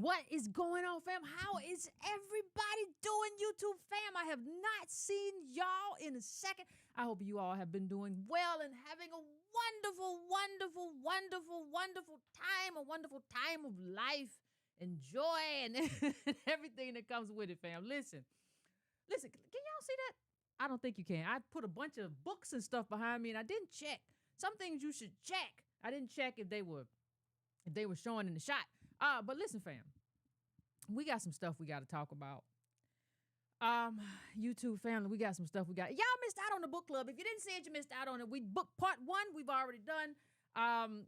What is going on, fam? How is everybody doing, YouTube fam? I have not seen y'all in a second. I hope you all have been doing well and having a wonderful, wonderful, wonderful, wonderful time, a wonderful time of life and joy and everything that comes with it, fam. Listen, can y'all see that? I don't think you can. I put a bunch of books and stuff behind me and I didn't check. Some things you should check. I didn't check if they were showing in the shot. But listen, fam, we got some stuff we got to talk about. YouTube family, we got some stuff we got. Y'all missed out on the book club. If you didn't see it, you missed out on it. We booked part 1. We've already done.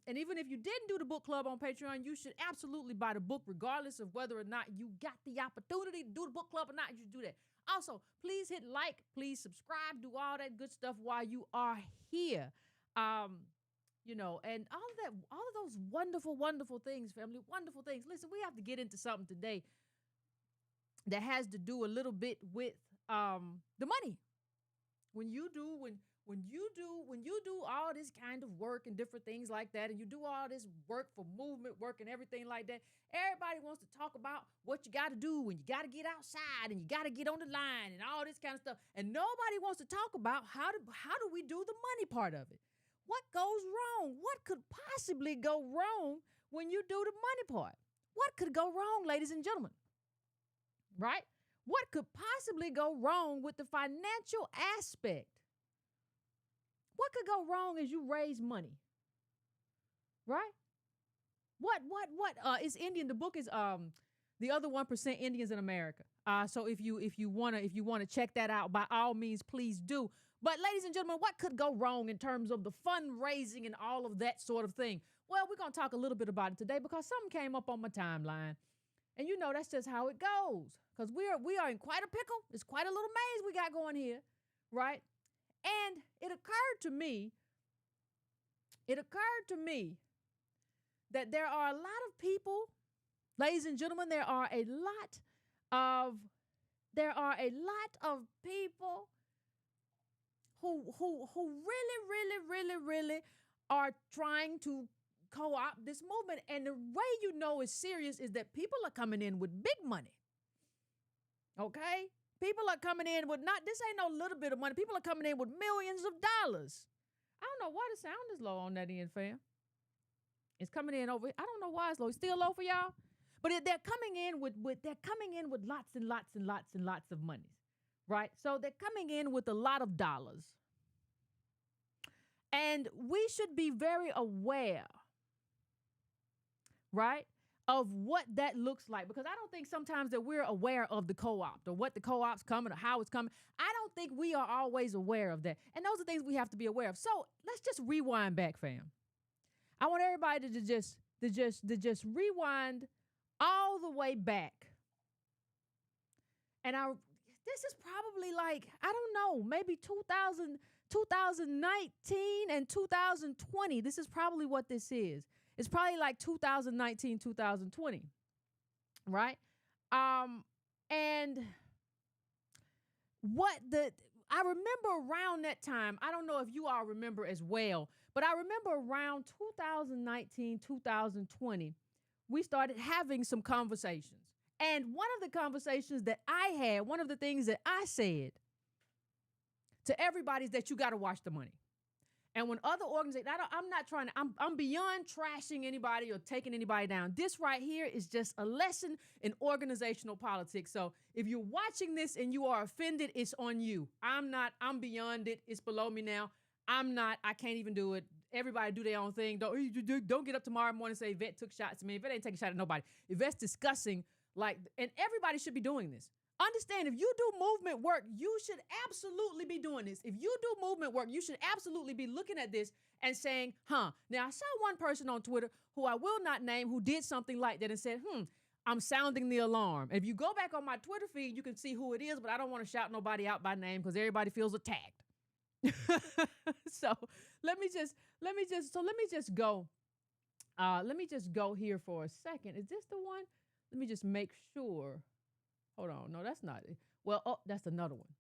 And even if you didn't do the book club on Patreon, you should absolutely buy the book, regardless of whether or not you got the opportunity to do the book club or not. You should do that. Also, please hit like, please subscribe, do all that good stuff while you are here. And all of those wonderful, wonderful things, family, wonderful things. Listen, we have to get into something today that has to do a little bit with the money. When you do all this kind of work and different things like that, and you do all this work for movement work and everything like that, everybody wants to talk about what you got to do and you got to get outside and you got to get on the line and all this kind of stuff. And nobody wants to talk about how do we do the money part of it. What goes wrong? What could possibly go wrong when you do the money part? What could go wrong, ladies and gentlemen? Right? What could possibly go wrong with the financial aspect? What could go wrong as you raise money? right? What? It's Indian. The book is the other 1% Indians in America. So if you wanna check that out, by all means, please do. But ladies and gentlemen, what could go wrong in terms of the fundraising and all of that sort of thing? Well, we're gonna talk a little bit about it today because something came up on my timeline, and that's just how it goes. Because we are in quite a pickle. It's quite a little maze we got going here, right? And it occurred to me. It occurred to me that there are a lot of people, ladies and gentlemen, there are a lot of people who really are trying to co-opt this movement. And the way it's serious is that people are coming in with big money. Okay? People are coming in with this ain't no little bit of money. People are coming in with millions of dollars. I don't know why the sound is low on that end, fam. It's coming in over. I don't know why it's low. It's still low for y'all. But they're coming in with lots and lots and lots and lots of money, right? So they're coming in with a lot of dollars. And we should be very aware, right, of what that looks like. Because I don't think sometimes that we're aware of the co-op or what the co-op's coming or how it's coming. I don't think we are always aware of that. And those are things we have to be aware of. So let's just rewind back, fam. I want everybody to just rewind all the way back. And this is probably like, I don't know, maybe 2019 and 2020. This is probably what this is. It's probably like 2019, 2020, right? And I remember around that time, I don't know if you all remember as well, but I remember around 2019, 2020, we started having some conversations. And one of the conversations that I had, one of the things that I said to everybody is that you got to watch the money. And when other organizations, I'm beyond trashing anybody or taking anybody down. This right here is just a lesson in organizational politics. So if you're watching this and you are offended, it's on you. I'm beyond it. It's below me now. I can't even do it. Everybody do their own thing. Don't get up tomorrow morning and say Yvette took shots at me. Yvette ain't taking a shot at nobody. Yvette's discussing, and everybody should be doing this. Understand, if you do movement work, you should absolutely be doing this. If you do movement work, you should absolutely be looking at this and saying, Now, I saw one person on Twitter who I will not name who did something like that and said, I'm sounding the alarm. And if you go back on my Twitter feed, you can see who it is, but I don't want to shout nobody out by name because everybody feels attacked. So let me just go here for a second. Is this the one? Let me just make sure. Hold on. No, that's not it. Well, that's another one.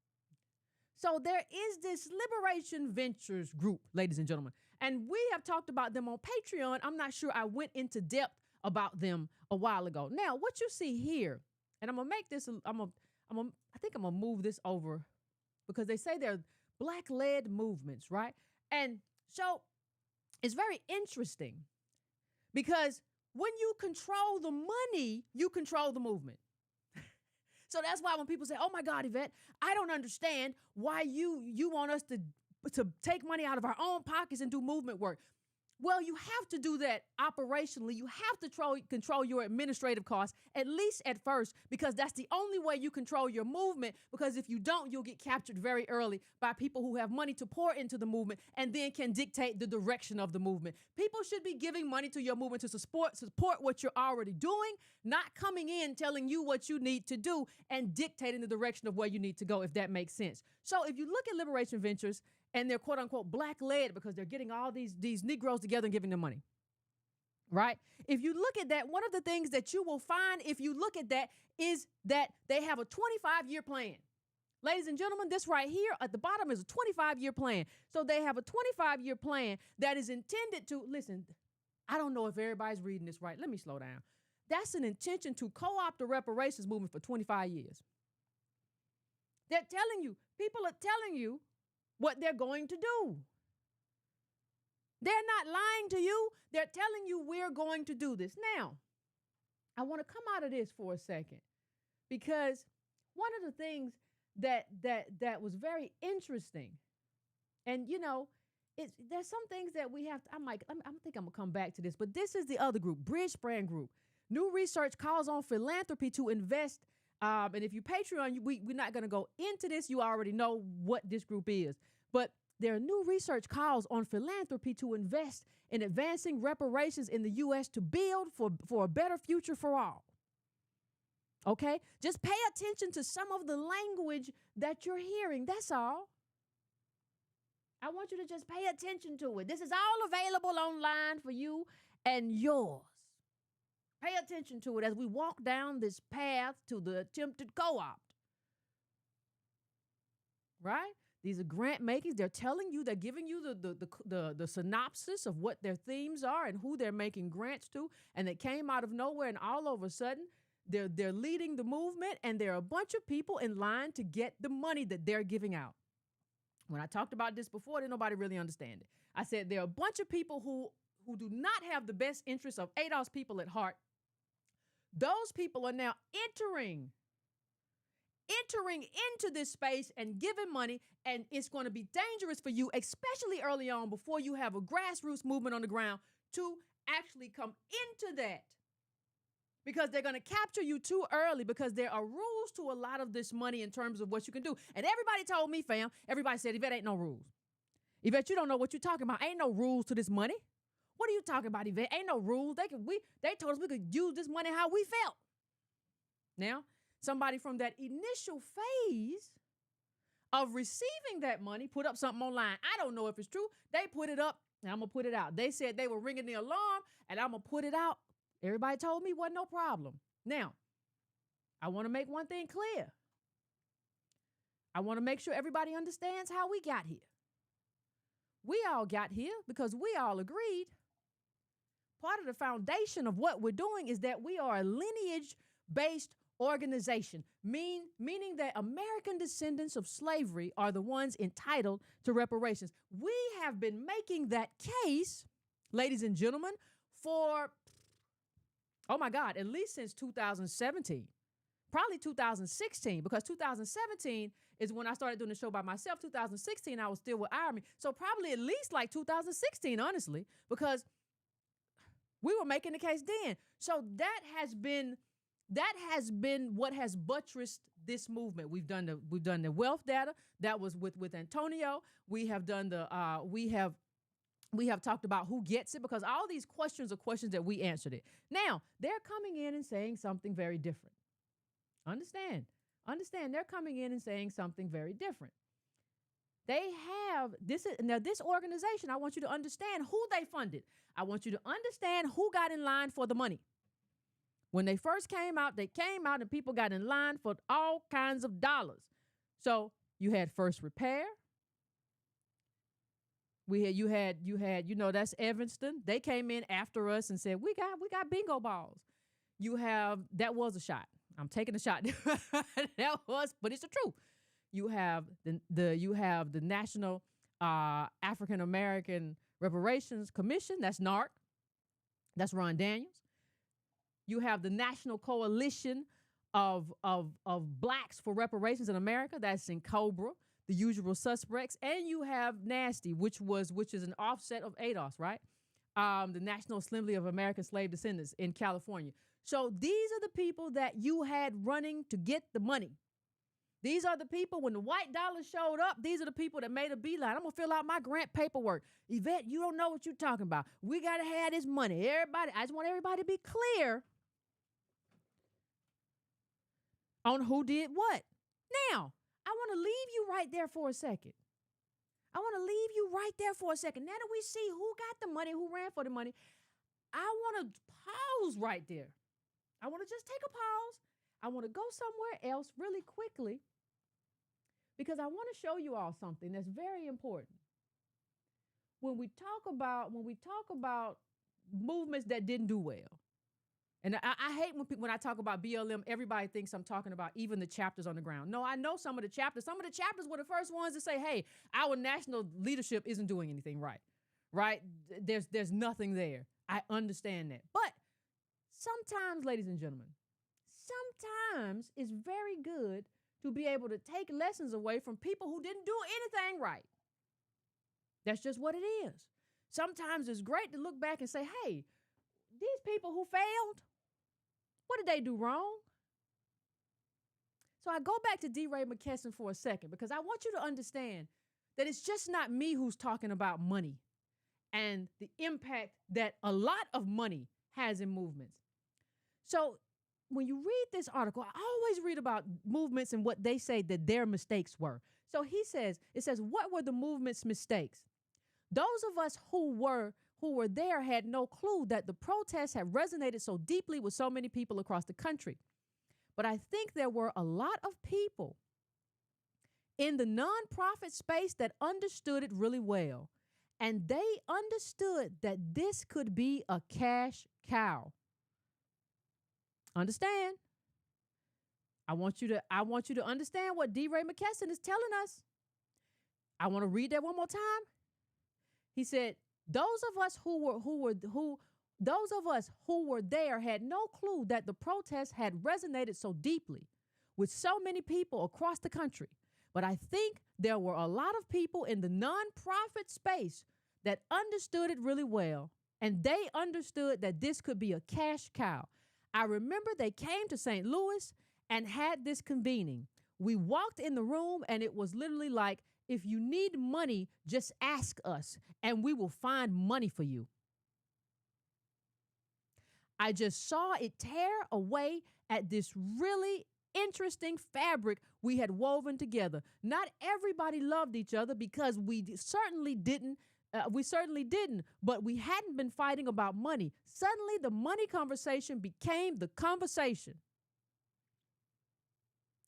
So there is this Liberation Ventures group, ladies and gentlemen, and we have talked about them on Patreon. I'm not sure I went into depth about them a while ago. Now, what you see here, and I'm gonna make this. I think I'm gonna move this over because they say they're Black-led movements, right? And so it's very interesting because when you control the money, you control the movement. So that's why when people say, oh my God, Yvette, I don't understand why you want us to take money out of our own pockets and do movement work. Well, you have to do that operationally. You have to control your administrative costs, at least at first, because that's the only way you control your movement. Because if you don't, you'll get captured very early by people who have money to pour into the movement and then can dictate the direction of the movement. People should be giving money to your movement to support what you're already doing, not coming in telling you what you need to do and dictating the direction of where you need to go, if that makes sense. So if you look at Liberation Ventures, and they're quote unquote Black-led because they're getting all these Negroes together and giving them money, right? If you look at that, one of the things that you will find if you look at that is that they have a 25-year plan. Ladies and gentlemen, this right here at the bottom is a 25-year plan. So they have a 25-year plan that is intended to, listen, I don't know if everybody's reading this right. Let me slow down. That's an intention to co-opt the reparations movement for 25 years. They're telling you, people are telling you what they're going to do. They're not lying to you. They're telling you we're going to do this. Now, I want to come out of this for a second because one of the things that was very interesting, and there's some things that we have to, I think I'm gonna come back to this, but this is the other group, Bridge Brand Group. New research calls on philanthropy to invest. And if you Patreon, we're not gonna go into this. You already know what this group is. But their new research calls on philanthropy to invest in advancing reparations in the U.S. to build for a better future for all. Okay? Just pay attention to some of the language that you're hearing. That's all. I want you to just pay attention to it. This is all available online for you and yours. Pay attention to it as we walk down this path to the attempted co-opt. Right? These are grant makings. They're telling you, they're giving you the synopsis of what their themes are and who they're making grants to. And they came out of nowhere, and all of a sudden, they're leading the movement, and there are a bunch of people in line to get the money that they're giving out. When I talked about this before, didn't nobody really understand it. I said there are a bunch of people who do not have the best interests of ADOS people at heart. Those people are now entering into this space and giving money, and it's going to be dangerous for you, especially early on before you have a grassroots movement on the ground, to actually come into that. Because they're going to capture you too early, because there are rules to a lot of this money in terms of what you can do. And everybody told me, fam, everybody said, Yvette, ain't no rules. Yvette, you don't know what you're talking about. Ain't no rules to this money. What are you talking about, Yvette? Ain't no rules. They told us we could use this money how we felt. Now, somebody from that initial phase of receiving that money put up something online. I don't know if it's true. They put it up, and I'm going to put it out. They said they were ringing the alarm, and I'm going to put it out. Everybody told me wasn't no problem. Now, I want to make one thing clear. I want to make sure everybody understands how we got here. We all got here because we all agreed. Part of the foundation of what we're doing is that we are a lineage-based organization, meaning that American descendants of slavery are the ones entitled to reparations. We have been making that case, ladies and gentlemen, for, oh my God, at least since 2017, probably 2016, because 2017 is when I started doing the show by myself. 2016, I was still with Army. So probably at least like 2016, honestly, because we were making the case then. So that has been what has buttressed this movement. We've done the wealth data that was with Antonio. We have done we have talked about who gets it, because all these questions are questions that we answered it. Now, they're coming in and saying something very different. Understand, they're coming in and saying something very different. They have, this organization, I want you to understand who they funded. I want you to understand who got in line for the money. When they first came out, and people got in line for all kinds of dollars. So you had First Repair. You had, that's Evanston. They came in after us and said, we got bingo balls. That was a shot. I'm taking a shot. But it's the truth. You have the National African American Reparations Commission. That's NARC. That's Ron Daniels. You have the National Coalition of Blacks for Reparations in America. That's in Cobra, the usual suspects. And you have NASTY, which is an offset of ADOS, right? The National Assembly of American Slave Descendants in California. So these are the people that you had running to get the money. These are the people, when the white dollar showed up, these are the people that made a beeline. I'm going to fill out my grant paperwork. Yvette, you don't know what you're talking about. We got to have this money. I just want everybody to be clear on who did what. Now, I want to leave you right there for a second. Now that we see who got the money, who ran for the money, I want to pause right there. I want to just take a pause. I want to go somewhere else really quickly, because I want to show you all something that's very important. When we talk about movements that didn't do well, and I hate when I talk about BLM, everybody thinks I'm talking about even the chapters on the ground. No, I know some of the chapters. Some of the chapters were the first ones to say, hey, our national leadership isn't doing anything right? There's nothing there. I understand that. But sometimes, ladies and gentlemen, sometimes it's very good to be able to take lessons away from people who didn't do anything right. That's just what it is. Sometimes it's great to look back and say, hey, these people who failed, what did they do wrong? So I go back to D. Ray McKesson for a second because I want you to understand that it's just not me who's talking about money and the impact that a lot of money has in movements. So when you read this article, I always read about movements and what they say that their mistakes were. So it says, what were the movement's mistakes? Those of us who were there had no clue that the protests had resonated so deeply with so many people across the country. But I think there were a lot of people in the nonprofit space that understood it really well. And they understood that this could be a cash cow. Understand? I want you to understand what D. Ray McKesson is telling us. I want to read that one more time. He said, those of us who were there had no clue that the protests had resonated so deeply with so many people across the country. But I think there were a lot of people in the nonprofit space that understood it really well, and they understood that this could be a cash cow. I remember they came to St. Louis and had this convening. We walked in the room, and it was literally like, if you need money, just ask us, and we will find money for you. I just saw it tear away at this really interesting fabric we had woven together. Not everybody loved each other because we certainly didn't, but we hadn't been fighting about money. Suddenly, the money conversation became the conversation.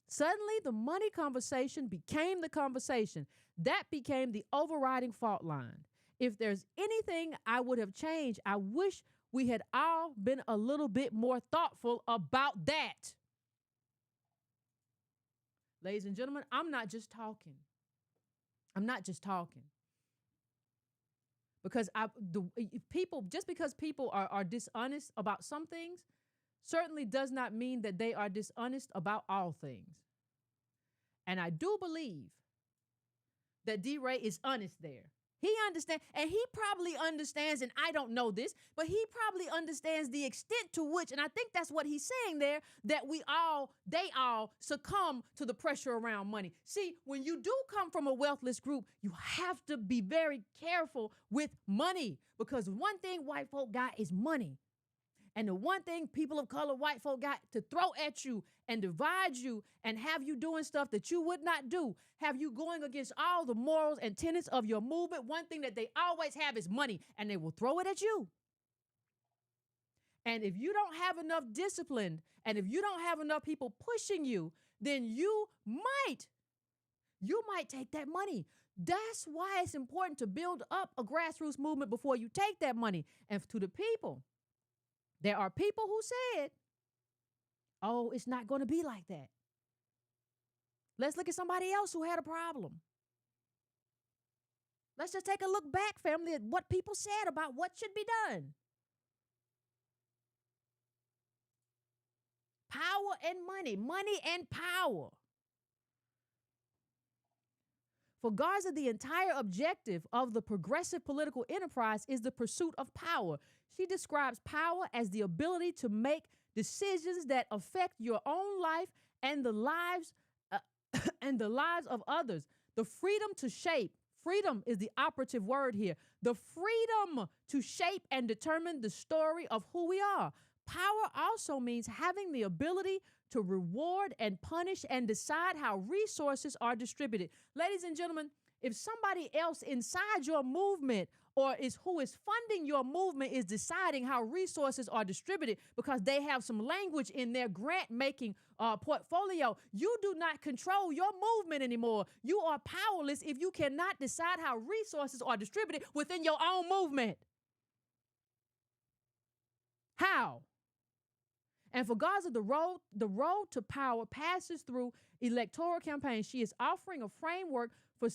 Suddenly, the money conversation became the conversation. That became the overriding fault line. If there's anything I would have changed, I wish we had all been a little bit more thoughtful about that. Ladies and gentlemen, I'm not just talking. Because just because people are dishonest about some things, certainly does not mean that they are dishonest about all things. And I do believe that D. Ray is honest there. He understands, and he probably understands, and I don't know this, but he probably understands the extent to which, and I think that's what he's saying there, that they all succumb to the pressure around money. See, when you do come from a wealthless group, you have to be very careful with money, because one thing white folk got is money. And the one thing people of color, white folk got to throw at you and divide you and have you doing stuff that you would not do, have you going against all the morals and tenets of your movement, one thing that they always have is money, and they will throw it at you. And if you don't have enough discipline, and if you don't have enough people pushing you, then you might take that money. That's why it's important to build up a grassroots movement before you take that money. And to the people, there are people who said, oh, it's not going to be like that. Let's look at somebody else who had a problem. Let's just take a look back, family, at what people said about what should be done. Power and money and power. For Garza, the entire objective of the progressive political enterprise is the pursuit of power. She describes power as the ability to make decisions that affect your own life and the lives of others. The freedom to shape. Freedom is the operative word here. The freedom to shape and determine the story of who we are. Power also means having the ability to reward and punish and decide how resources are distributed. Ladies and gentlemen, if somebody else inside your movement who is funding your movement is deciding how resources are distributed because they have some language in their grant-making portfolio, you do not control your movement anymore. You are powerless if you cannot decide how resources are distributed within your own movement. How? And for Garza, the road to power passes through electoral campaigns. She is offering a framework for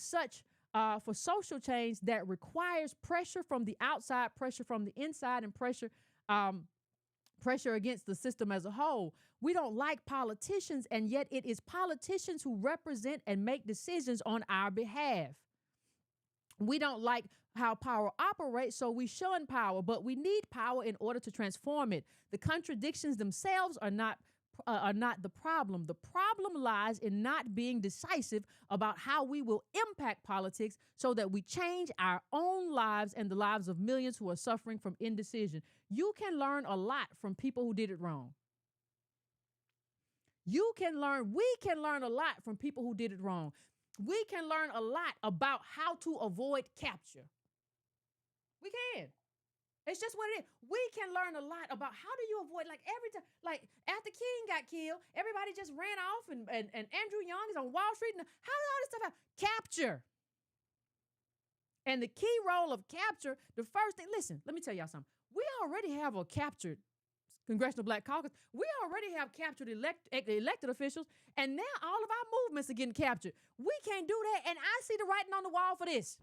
social change that requires pressure from the outside, pressure from the inside, and pressure against the system as a whole. We don't like politicians, and yet it is politicians who represent and make decisions on our behalf. We don't like how power operates, so we shun power, but we need power in order to transform it. The contradictions themselves are not the problem. The problem lies in not being decisive about how we will impact politics so that we change our own lives and the lives of millions who are suffering from indecision. You can learn a lot from people who did it wrong. We can learn a lot from people who did it wrong. We can learn a lot about how to avoid capture. We can. It's just what it is. We can learn a lot about how do you avoid, like every time, like after King got killed, everybody just ran off and Andrew Young is on Wall Street. And how did all this stuff happen? Capture. And the key role of capture, the first thing, listen, let me tell y'all something. We already have a captured Congressional Black Caucus. We already have captured elected officials, and now all of our movements are getting captured. We can't do that, and I see the writing on the wall for this.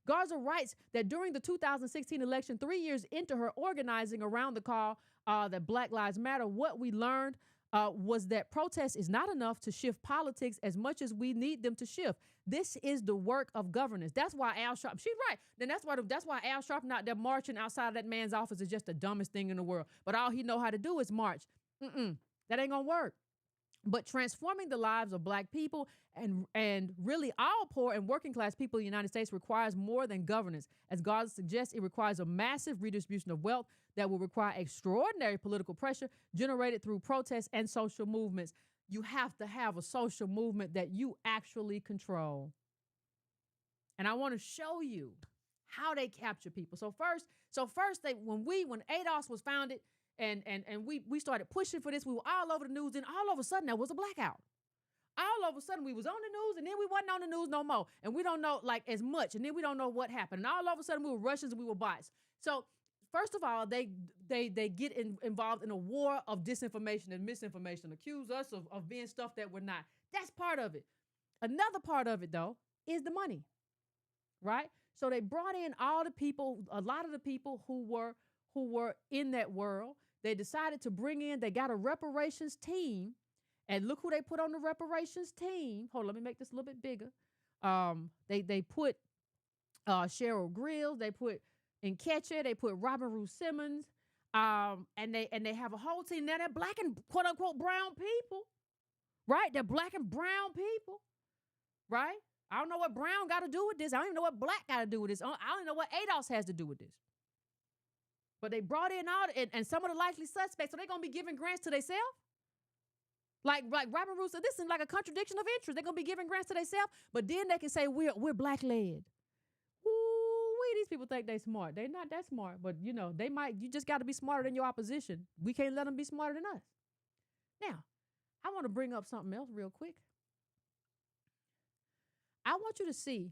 Garza writes that during the 2016 election, 3 years into her organizing around the call that Black Lives Matter, what we learned was that protest is not enough to shift politics as much as we need them to shift. This is the work of governance. That's why Al Sharpton, she's right. Then that's why Al Sharpton out there marching outside of that man's office is just the dumbest thing in the world. But all he know how to do is march. That ain't gonna work. But transforming the lives of Black people and really all poor and working class people in the United States requires more than governance. As Garza suggests, it requires a massive redistribution of wealth that will require extraordinary political pressure generated through protests and social movements. You have to have a social movement that you actually control. And I want to show you how they capture people. So first, when ADOS was founded, and we started pushing for this. We were all over the news, and all of a sudden there was a blackout. All of a sudden we was on the news, and then we wasn't on the news no more, and we don't know like as much, and then we don't know what happened. And all of a sudden we were Russians and we were bots. So first of all, they get involved in a war of disinformation and misinformation, accuse us of being stuff that we're not. That's part of it. Another part of it though is the money, right? So they brought in all the people, a lot of the people who were in that world. They decided to bring in, they got a reparations team, and look who they put on the reparations team. Hold on, let me make this a little bit bigger. They put Cheryl Grills, they put Nkechi, they put Robin Rue Simmons, and they have a whole team. Now they're Black and quote unquote brown people, right? They're Black and brown people, right? I don't know what brown got to do with this. I don't even know what Black got to do with this. I don't even know what ADOS has to do with this. But they brought in all, and some of the likely suspects, so they're going to be giving grants to themselves? Like Robin Root said, this is like a contradiction of interest. They're going to be giving grants to themselves, but then they can say, we're Black-led. Ooh, these people think they smart. They're not that smart, but you just got to be smarter than your opposition. We can't let them be smarter than us. Now, I want to bring up something else real quick. I want you to see,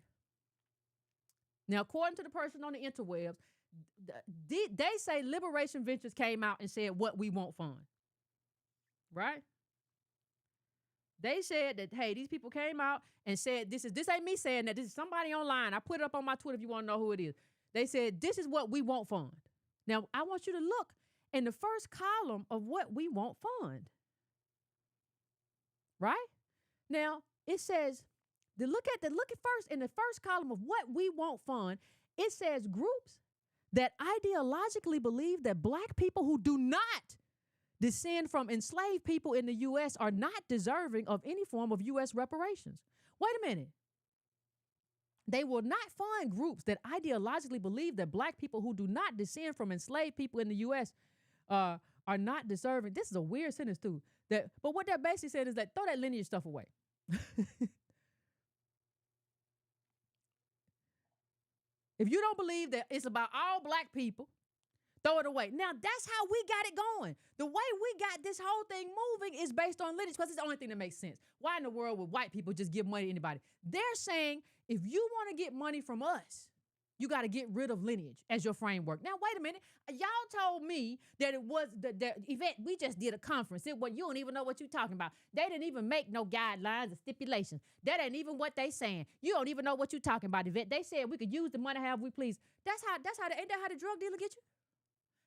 now according to the person on the interwebs, they say Liberation Ventures came out and said what we won't fund, right? They said that, hey, these people came out and said, this ain't me saying that, this is somebody online. I put it up on my Twitter if you want to know who it is. They said, this is what we won't fund. Now, I want you to look in the first column of what we won't fund, right? Now, it says, look at first, in the first column of what we won't fund, it says groups that ideologically believe that Black people who do not descend from enslaved people in the U.S. are not deserving of any form of U.S. reparations. Wait a minute. They will not fund groups that ideologically believe that Black people who do not descend from enslaved people in the U.S. Are not deserving. This is a weird sentence too. But what that basically said is that throw that lineage stuff away. If you don't believe that it's about all Black people, throw it away. Now, that's how we got it going. The way we got this whole thing moving is based on lineage, because it's the only thing that makes sense. Why in the world would white people just give money to anybody? They're saying, if you want to get money from us, you got to get rid of lineage as your framework. Now, wait a minute. Y'all told me that it was the event. We just did a conference. You don't even know what you're talking about. They didn't even make no guidelines or stipulations. That ain't even what they saying. You don't even know what you're talking about, Yvette. They said we could use the money however we please. Ain't that how the drug dealer get you?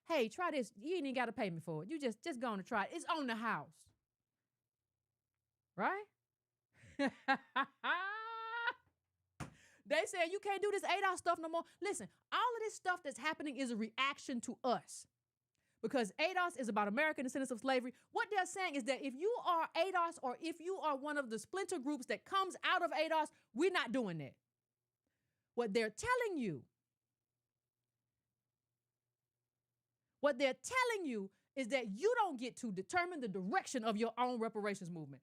Hey, try this. You ain't even got to pay me for it. You just going to try it. It's on the house. Right? They saying you can't do this ADOS stuff no more. Listen, all of this stuff that's happening is a reaction to us. Because ADOS is about American descendants of slavery. What they're saying is that if you are ADOS or if you are one of the splinter groups that comes out of ADOS, we're not doing that. What they're telling you is that you don't get to determine the direction of your own reparations movement.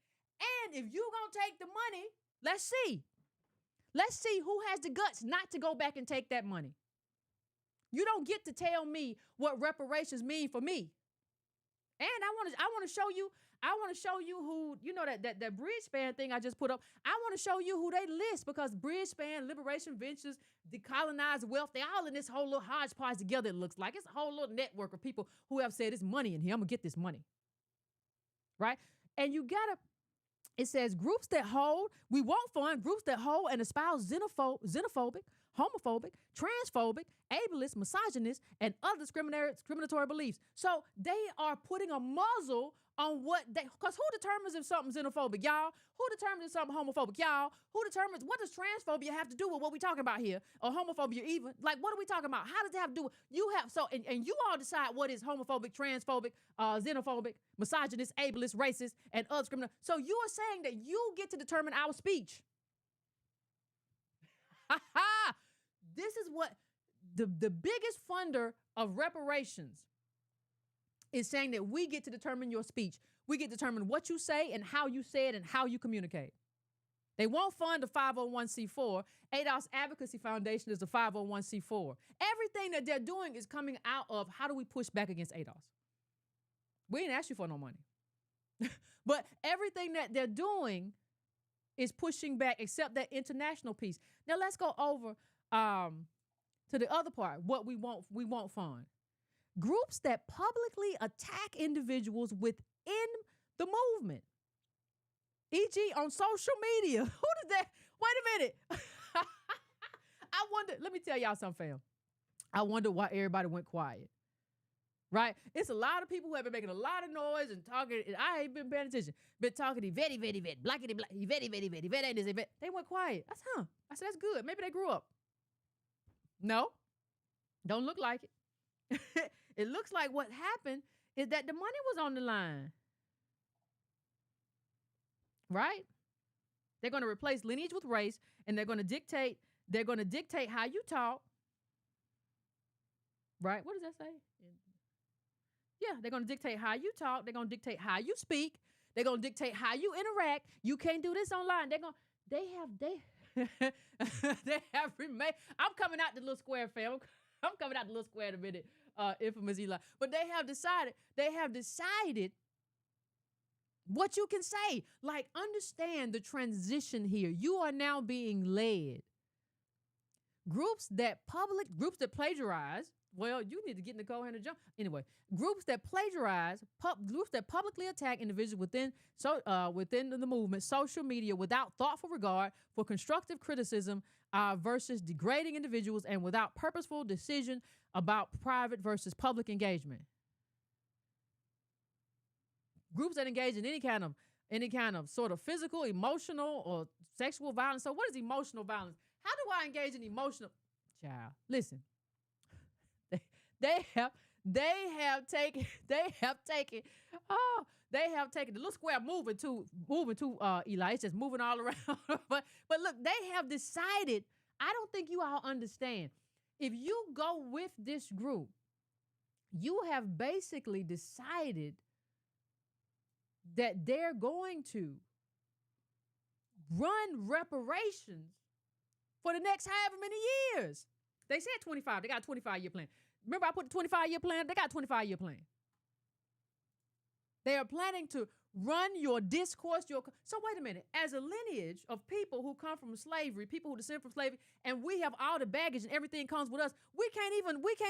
And if you're going to take the money, let's see. Let's see who has the guts not to go back and take that money. You don't get to tell me what reparations mean for me. And I want to show you who, you know, that bridge span thing I just put up. I want to show you who they list, because bridge span, liberation ventures, decolonized wealth, they all in this whole little hodgepodge together. It looks like it's a whole little network of people who have said it's money in here. I'm gonna get this money. Right? And it says groups that hold, we won't fund groups that hold and espouse xenophobic, homophobic, transphobic, ableist, misogynist, and other discriminatory beliefs. So they are putting a muzzle on because who determines if something's xenophobic, y'all? Who determines if something homophobic, y'all? Who determines, what does transphobia have to do with what we're talking about here? Or homophobia even? Like, what are we talking about? How does it have to do with, and you all decide what is homophobic, transphobic, xenophobic, misogynist, ableist, racist, and other discriminatory. So you are saying that you get to determine our speech. Ha ha! This is what the biggest funder of reparations is saying, that we get to determine your speech. We get to determine what you say and how you say it and how you communicate. They won't fund a 501c4. ADOS Advocacy Foundation is a 501c4. Everything that they're doing is coming out of how do we push back against ADOS. We ain't asked you for no money. But everything that they're doing is pushing back, except that international piece. Now let's go over to the other part, what we won't fund. Groups that publicly attack individuals within the movement, e.g. on social media. Who did that? Wait a minute. I wonder, let me tell y'all something, fam. I wonder why everybody went quiet. Right? It's a lot of people who have been making a lot of noise and talking. And I ain't been paying attention. Been talking Yvette, blackity black, Yvette ain't this, Yvette. They went quiet. I said, I said, that's good. Maybe they grew up. No, don't look like it. It looks like what happened is that the money was on the line. Right? They're going to replace lineage with race, and they're going to dictate how you talk. Right? What does that say? Yeah, they're going to dictate how you talk. They're going to dictate how you speak. They're going to dictate how you interact. You can't do this online. They have remained. I'm coming out the little square, fam. I'm coming out the little square in a minute, infamous Eli. But they have decided what you can say. Like, understand the transition here. You are now being led. Groups that plagiarize. Well, you need to get in the co-hand and jump. Anyway, groups that plagiarize, groups that publicly attack individuals within the movement, social media, without thoughtful regard for constructive criticism versus degrading individuals, and without purposeful decision about private versus public engagement. Groups that engage in any kind of sort of physical, emotional, or sexual violence. So what is emotional violence? How do I engage in emotional? Child, listen. They have taken the little square moving to Eli. It's just moving all around. but look, they have decided. I don't think you all understand. If you go with this group, you have basically decided that they're going to run reparations for the next however many years. They said 25. They got a 25-year plan. Remember I put the 25-year plan? They got a 25-year plan. They are planning to run your discourse. So wait a minute. As a lineage of people who come from slavery, people who descend from slavery, and we have all the baggage and everything comes with us, we can't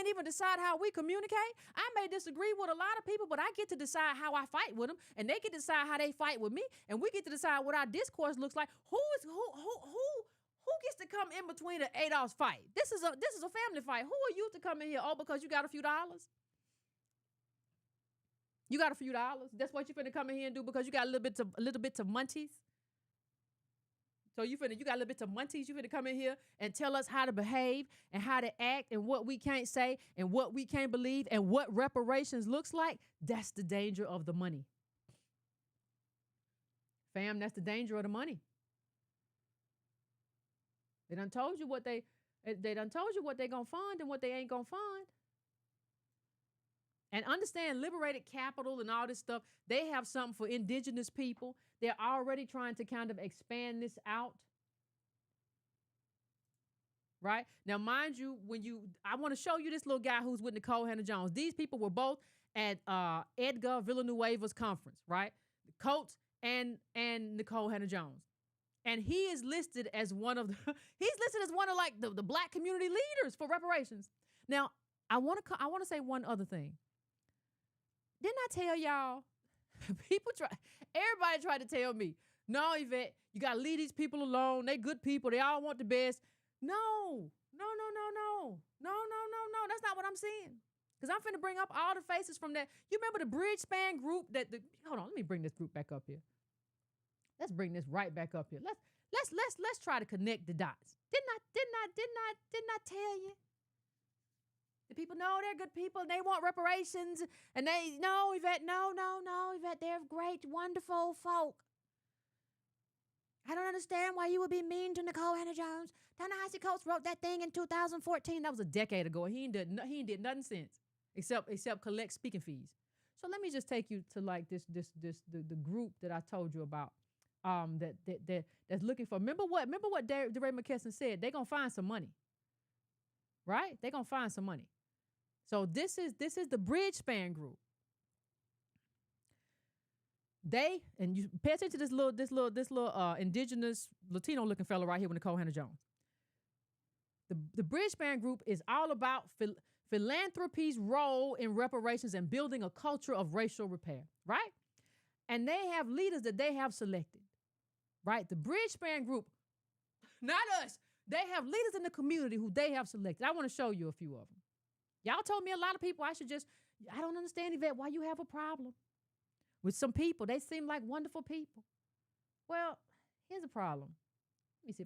even decide how we communicate. I may disagree with a lot of people, but I get to decide how I fight with them, and they get to decide how they fight with me, and we get to decide what our discourse looks like. Who gets to come in between an ADOS fight? This is a family fight. Who are you to come in here? Oh, because you got a few dollars? You got a few dollars? That's what you're finna come in here and do because you got a little bit of munchies? So you got a little bit of munties. You finna come in here and tell us how to behave and how to act and what we can't say and what we can't believe and what reparations looks like. That's the danger of the money. Fam, that's the danger of the money. They done told you what they gonna fund and what they ain't gonna fund. And understand liberated capital and all this stuff, they have something for indigenous people. They're already trying to kind of expand this out. Right? Now, mind you, I want to show you this little guy who's with Nicole Hannah-Jones. These people were both at Edgar Villanueva's conference, right? Coates and Nicole Hannah-Jones. And he is listed as one of like the black community leaders for reparations. Now, I want to say one other thing. Didn't I tell y'all? Everybody tried to tell me, no, Yvette, you got to leave these people alone. They good people. They all want the best. No. That's not what I'm saying. Because I'm finna bring up all the faces from that. You remember the bridge span group hold on, let me bring this group back up here. Let's bring this right back up here. Let's try to connect the dots. Didn't I tell you? The people know they're good people and they want reparations. And they, no, Yvette, no, Yvette, they're great, wonderful folk. I don't understand why you would be mean to Nicole Hannah-Jones. Ta-Nehisi Coates wrote that thing in 2014. That was a decade ago. He ain't did nothing since except collect speaking fees. So let me just take you to like the group that I told you about. That's looking for. Remember what DeRay McKesson said? They're gonna find some money. Right? They're gonna find some money. So this is the bridge span group. And you pay attention to this little indigenous Latino looking fella right here with Nicole Hannah-Jones. The bridge span group is all about philanthropy's role in reparations and building a culture of racial repair, right? And they have leaders that they have selected, right? The bridge span group, not us. They have leaders in the community who they have selected. I want to show you a few of them. Y'all told me a lot of people I don't understand, Yvette, why you have a problem with some people. They seem like wonderful people. Well, here's a problem. Let me see.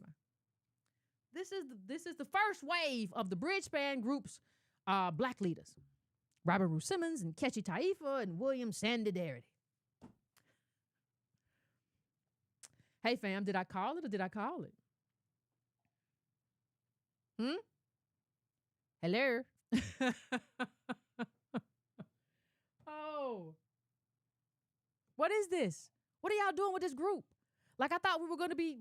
This is the first wave of the bridge span group's black leaders. Robert Rue Simmons and Kechi Taifa and William Sandy Darity. Hey, fam, did I call it or did I call it? Hello? Oh. What is this? What are y'all doing with this group? Like I thought we were going to be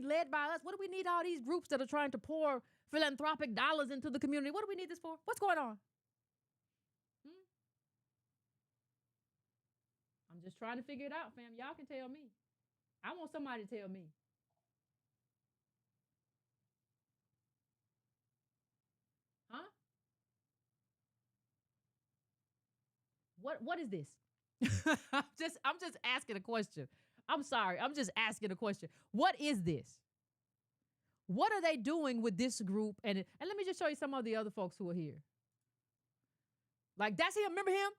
led by us. What do we need all these groups that are trying to pour philanthropic dollars into the community? What do we need this for? What's going on? I'm just trying to figure it out, fam. Y'all can tell me. I want somebody to tell me. Huh? What is this? I'm just asking a question. I'm sorry. I'm just asking a question. What is this? What are they doing with this group? And let me just show you some of the other folks who are here. Like that's him. Remember him?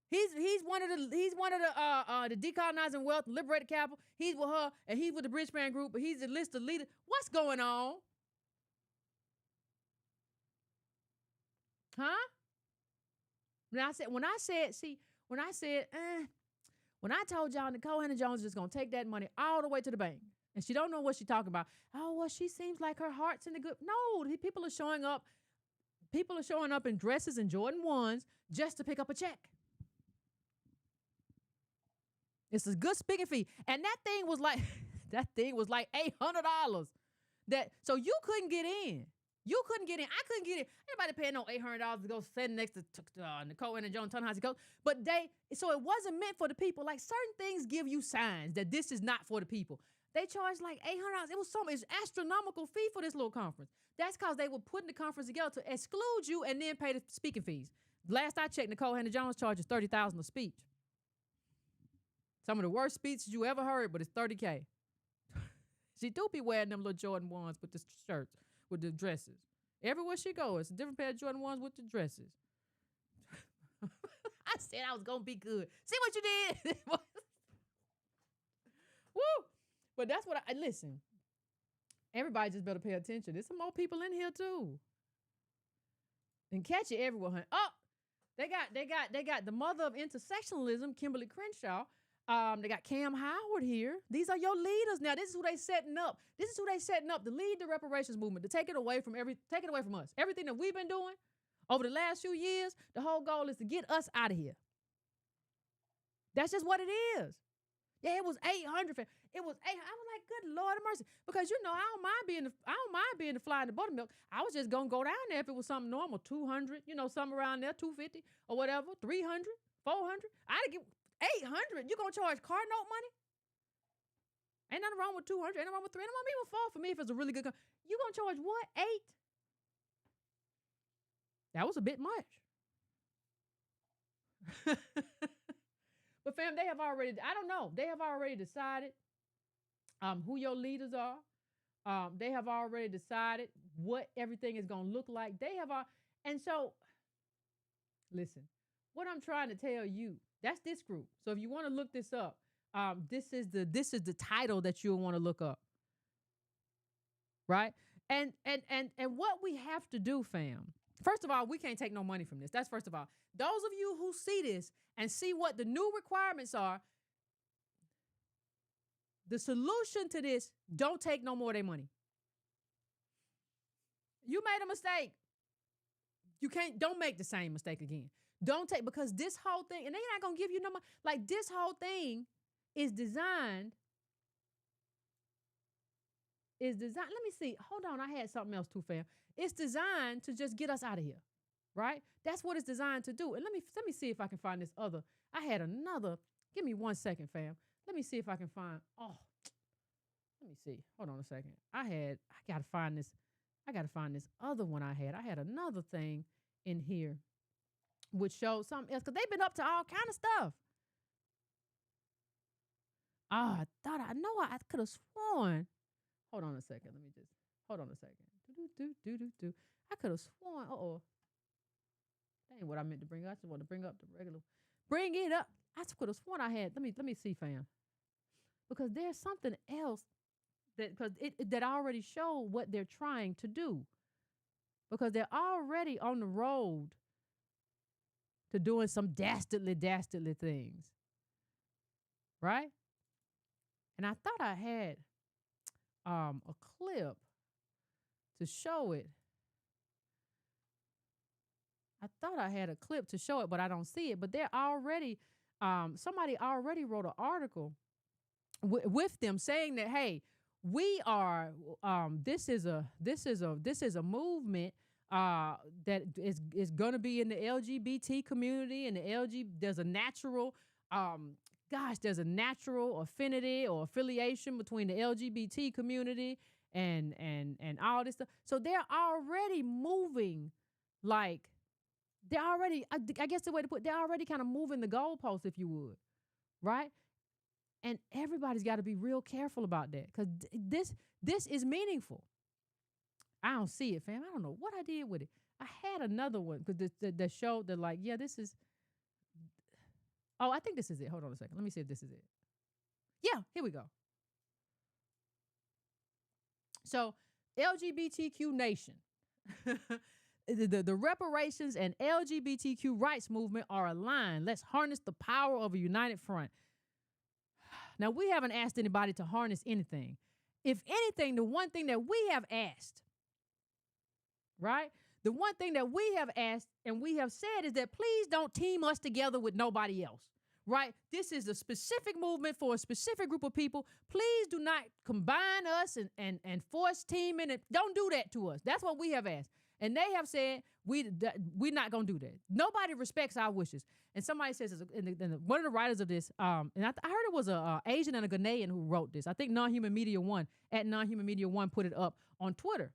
He's one of the decolonizing wealth, liberated capital. He's with her, and he's with the Bridgespan group. But he's the list of leaders. What's going on? Huh? When I told y'all Nicole Hannah-Jones is just gonna take that money all the way to the bank, and she don't know what she's talking about. Oh, well, she seems like her heart's in the good. No, people are showing up. People are showing up in dresses and Jordan 1s just to pick up a check. It's a good speaking fee, and that thing was like $800. So you couldn't get in. You couldn't get in. I couldn't get in. Anybody paying no $800 to go stand next to Nicole Hannah-Jones, Ta-Nehisi Coates. But so it wasn't meant for the people. Like certain things give you signs that this is not for the people. They charged like $800. It's astronomical fee for this little conference. That's because they were putting the conference together to exclude you and then pay the speaking fees. Last I checked, Nicole Hannah-Jones charges $30,000 a speech. Some of the worst speeches you ever heard, but it's $30K. She do be wearing them little Jordan 1s with the shirts, with the dresses. Everywhere she goes, it's a different pair of Jordan 1s with the dresses. I said I was going to be good. See what you did? Woo! But that's what listen. Everybody just better pay attention. There's some more people in here too. And catch it everywhere, honey. Oh, they got the mother of intersectionalism, Kimberly Crenshaw. They got Cam Howard here. These are your leaders now. This is who they setting up. This is who they setting up to lead the reparations movement, to take it away from us. Everything that we've been doing over the last few years, the whole goal is to get us out of here. That's just what it is. Yeah, it was 800. It was 800. I was like, good Lord of mercy. Because I don't mind being the fly in the buttermilk. I was just gonna go down there if it was something normal, 200, something around there, 250 or whatever, 300, 400. I'd give 800. You gonna charge car note money? Ain't nothing wrong with 200. Ain't nothing wrong with 3. Ain't nothing even 4 for me if it's a really good car. You gonna charge what? 8? That was a bit much. But fam, they have already decided who your leaders are. They have already decided what everything is going to look like. And so, listen, what I'm trying to tell you, that's this group. So if you want to look this up, this is the title that you'll want to look up. Right? And what we have to do, fam, first of all, we can't take no money from this. That's first of all. Those of you who see this and see what the new requirements are, the solution to this, don't take no more of their money. You made a mistake. Don't make the same mistake again. Don't take, because this whole thing, and they're not going to give you no money. Like, this whole thing is designed. Let me see. Hold on. I had something else too, fam. It's designed to just get us out of here. Right? That's what it's designed to do. And let me see if I can find this other. I had another. Give me 1 second, fam. Let me see if I can find. Oh, let me see. Hold on a second. I gotta find this. I gotta find this other one I had. I had another thing in here which showed something else, because they've been up to all kind of stuff. I could have sworn. Hold on a second. Hold on a second. I could have sworn. That ain't what I meant to bring up. I just want to bring up the regular. Bring it up. I could have sworn I had. Let me see, fam. Because there's something else that already showed what they're trying to do. Because they're already on the road to doing some dastardly things. Right? And I thought I had a clip to show it. But I don't see it. But they're already, somebody already wrote an article with them saying that, hey, we are, this is a movement that is going to be in the LGBT community, and there's a natural, there's a natural affinity or affiliation between the LGBT community and all this stuff. So they're already moving like. They're already, I guess the way to put it, they're already kind of moving the goalposts, if you would, right? And everybody's got to be real careful about that, because this is meaningful. I don't see it, fam. I don't know what I did with it. I had another one because that showed that, like, yeah, this is. Oh, I think this is it. Hold on a second. Let me see if this is it. Yeah, here we go. So, LGBTQ Nation. The reparations and LGBTQ rights movement are aligned. Let's harness the power of a united front. Now, we haven't asked anybody to harness anything. If anything, the one thing that we have asked, right? The one thing that we have asked and we have said is that please don't team us together with nobody else, right? This is a specific movement for a specific group of people. Please do not combine us and force teaming. Don't do that to us. That's what we have asked. And they have said, we're not going to do that. Nobody respects our wishes. And somebody says, one of the writers of this, and I heard it was an Asian and a Ghanaian who wrote this. I think Non-Human Media One, at Non-Human Media One, put it up on Twitter,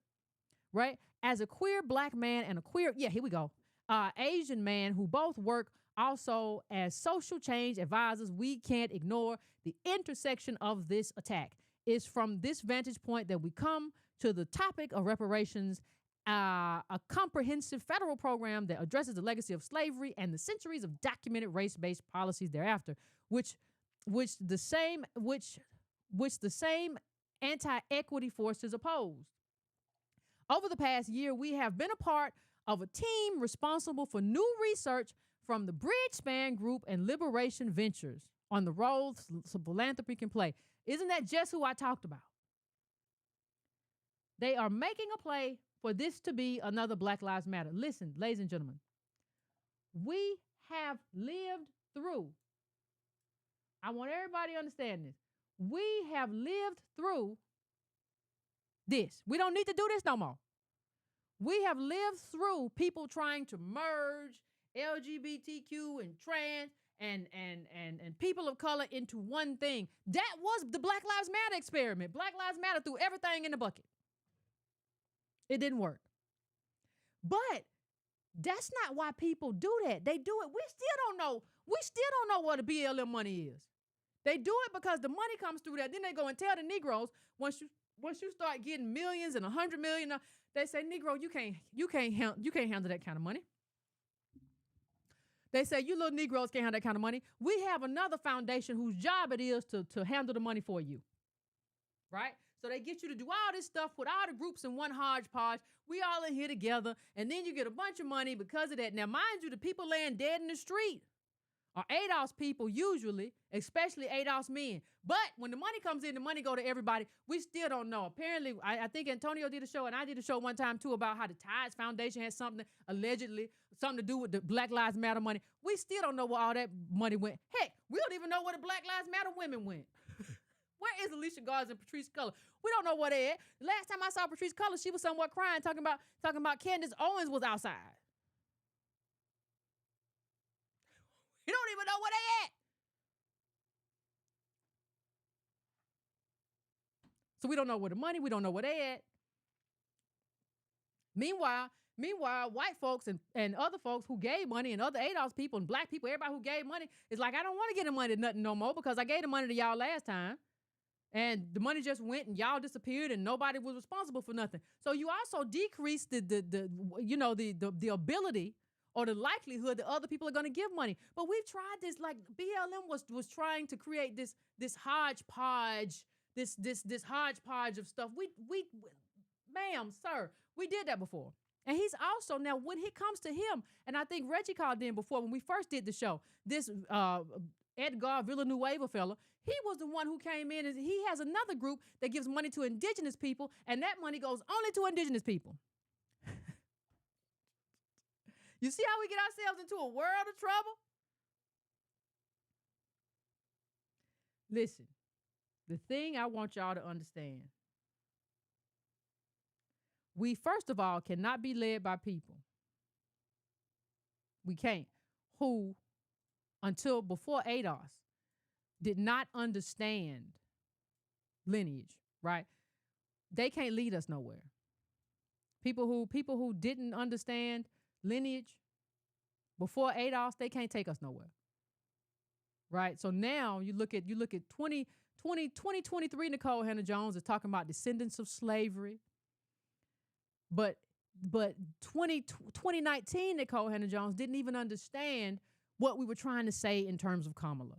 right? As a queer black man and a queer, here we go, Asian man who both work also as social change advisors, we can't ignore the intersection of this attack. It's from this vantage point that we come to the topic of reparations, a comprehensive federal program that addresses the legacy of slavery and the centuries of documented race-based policies thereafter, which the same anti-equity forces opposed. Over the past year, we have been a part of a team responsible for new research from the Bridgespan Group and Liberation Ventures on the roles philanthropy can play. Isn't that just who I talked about? They are making a play for this to be another Black Lives Matter. Listen, ladies and gentlemen, we have lived through, I want everybody to understand this. We have lived through this. We don't need to do this no more. We have lived through people trying to merge LGBTQ and trans and people of color into one thing. That was the Black Lives Matter experiment. Black Lives Matter threw everything in the bucket. It didn't work. But that's not why people do that. They do it. We still don't know what a BLM money is. They do it because the money comes through that. Then they go and tell the Negroes, once you start getting millions and 100 million, they say, Negro, you can't handle that kind of money. They say, you little Negroes can't handle that kind of money. We have another foundation whose job it is to handle the money for you. Right? So they get you to do all this stuff with all the groups in one hodgepodge. We all in here together, and then you get a bunch of money because of that. Now, mind you, the people laying dead in the street are ADOS people usually, especially ADOS men. But when the money comes in, the money go to everybody. We still don't know. Apparently, I think Antonio did a show, and I did a show one time, too, about how the Tides Foundation had something, allegedly, something to do with the Black Lives Matter money. We still don't know where all that money went. Heck, we don't even know where the Black Lives Matter women went. Where is Alicia Garza and Patrice Cullors? We don't know where they at. The last time I saw Patrice Cullors, she was somewhere crying, talking about Candace Owens was outside. You don't even know where they at. So we don't know where the money, we don't know where they at. Meanwhile, white folks and other folks who gave money and other ADOS people and black people, everybody who gave money is like, I don't want to get the money to nothing no more because I gave the money to y'all last time. And the money just went and y'all disappeared and nobody was responsible for nothing. So you also decrease the ability or the likelihood that other people are going to give money. But we've tried this, like BLM was trying to create this hodgepodge, this hodgepodge of stuff. We ma'am, sir, we did that before. And he's also, now when it comes to him, and I think Reggie called in before when we first did the show, this Edgar Villanueva fella, he was the one who came in, and he has another group that gives money to indigenous people, and that money goes only to indigenous people. You see how we get ourselves into a world of trouble? Listen, the thing I want y'all to understand, we first of all cannot be led by people. We can't. Who, until before ADOS, did not understand lineage, right? They can't lead us nowhere. People who didn't understand lineage before ADOS, they can't take us nowhere. Right? So now you look at 2023, Nicole Hannah Jones is talking about descendants of slavery. But 2019, Nicole Hannah Jones didn't even understand what we were trying to say in terms of Kamala.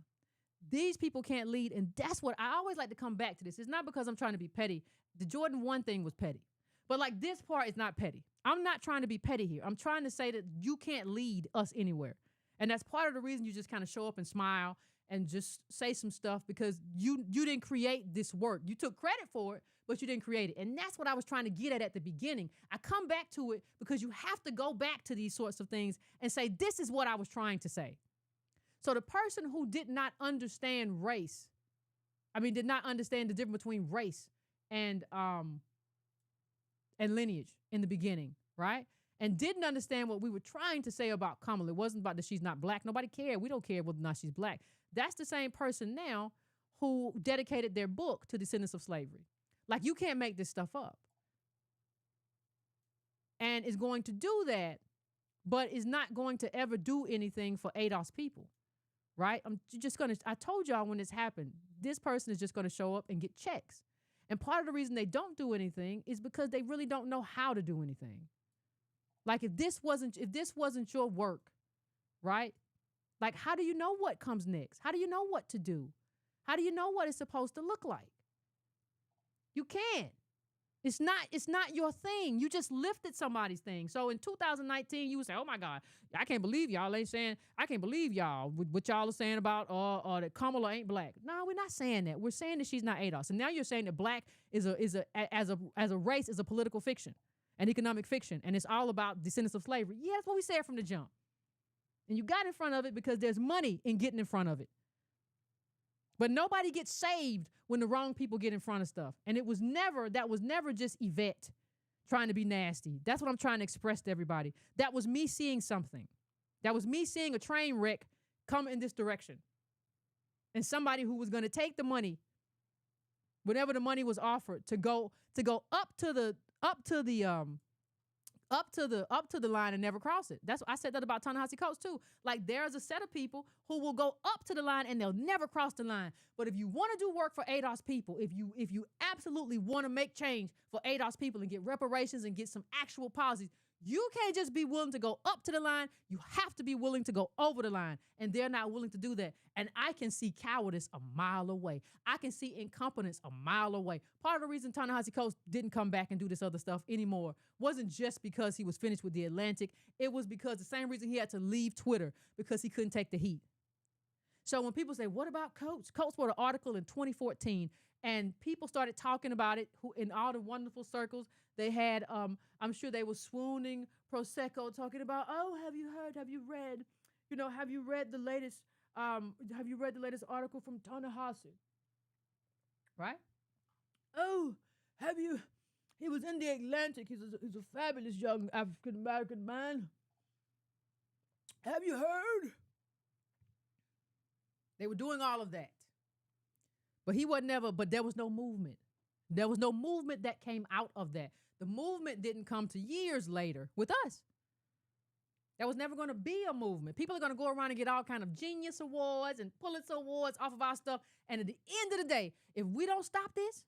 These people can't lead, and that's what I always like to come back to this. It's not because I'm trying to be petty. The Jordan 1 thing was petty. But like this part is not petty. I'm not trying to be petty here. I'm trying to say that you can't lead us anywhere. And that's part of the reason you just kind of show up and smile and just say some stuff, because you didn't create this work. You took credit for it, but you didn't create it. And that's what I was trying to get at the beginning. I come back to it because you have to go back to these sorts of things and say, this is what I was trying to say. So the person who did not understand race, did not understand the difference between race and lineage in the beginning, right? And didn't understand what we were trying to say about Kamala. It wasn't about that she's not black. Nobody cared. We don't care whether or not she's black. That's the same person now who dedicated their book to descendants of slavery. Like, you can't make this stuff up. And is going to do that, but is not going to ever do anything for ADOS people, right? I told y'all when this happened, this person is just going to show up and get checks. And part of the reason they don't do anything is because they really don't know how to do anything. Like, if this wasn't your work, right? Like, how do you know what comes next? How do you know what to do? How do you know what it's supposed to look like? You can't. It's not your thing. You just lifted somebody's thing. So in 2019, you would say, "Oh my God, I can't believe y'all ain't saying. I can't believe y'all what y'all are saying about that Kamala ain't black." No, we're not saying that. We're saying that she's not ADOS. And now you're saying that black is as a race is a political fiction, an economic fiction, and it's all about descendants of slavery. Yeah, that's what we said from the jump. And you got in front of it because there's money in getting in front of it. But nobody gets saved when the wrong people get in front of stuff. And that was never just Yvette trying to be nasty. That's what I'm trying to express to everybody. That was me seeing something. That was me seeing a train wreck come in this direction. And somebody who was going to take the money, whenever the money was offered, to go up to the line and never cross it. I said that about Ta-Nehisi Coates too. Like, there's a set of people who will go up to the line and they'll never cross the line. But if you want to do work for ADOS people, if you absolutely want to make change for ADOS people and get reparations and get some actual policies, you can't just be willing to go up to the line. You have to be willing to go over the line. And they're not willing to do that. And I can see cowardice a mile away. I can see incompetence a mile away. Part of the reason Ta-Nehisi Coates didn't come back and do this other stuff anymore wasn't just because he was finished with The Atlantic. It was because the same reason he had to leave Twitter, because he couldn't take the heat. So when people say, what about Coates? Coates wrote an article in 2014, and people started talking about it in all the wonderful circles. They had, I'm sure they were swooning Prosecco, talking about, oh, have you read the latest article from Ta-Nehisi? Right? Oh, he was in The Atlantic. He's a fabulous young African-American man. Have you heard? They were doing all of that. But there was no movement. There was no movement that came out of that. The movement didn't come to years later with us. There was never going to be a movement. People are going to go around and get all kind of Genius Awards and Pulitzer Awards off of our stuff. And at the end of the day, if we don't stop this,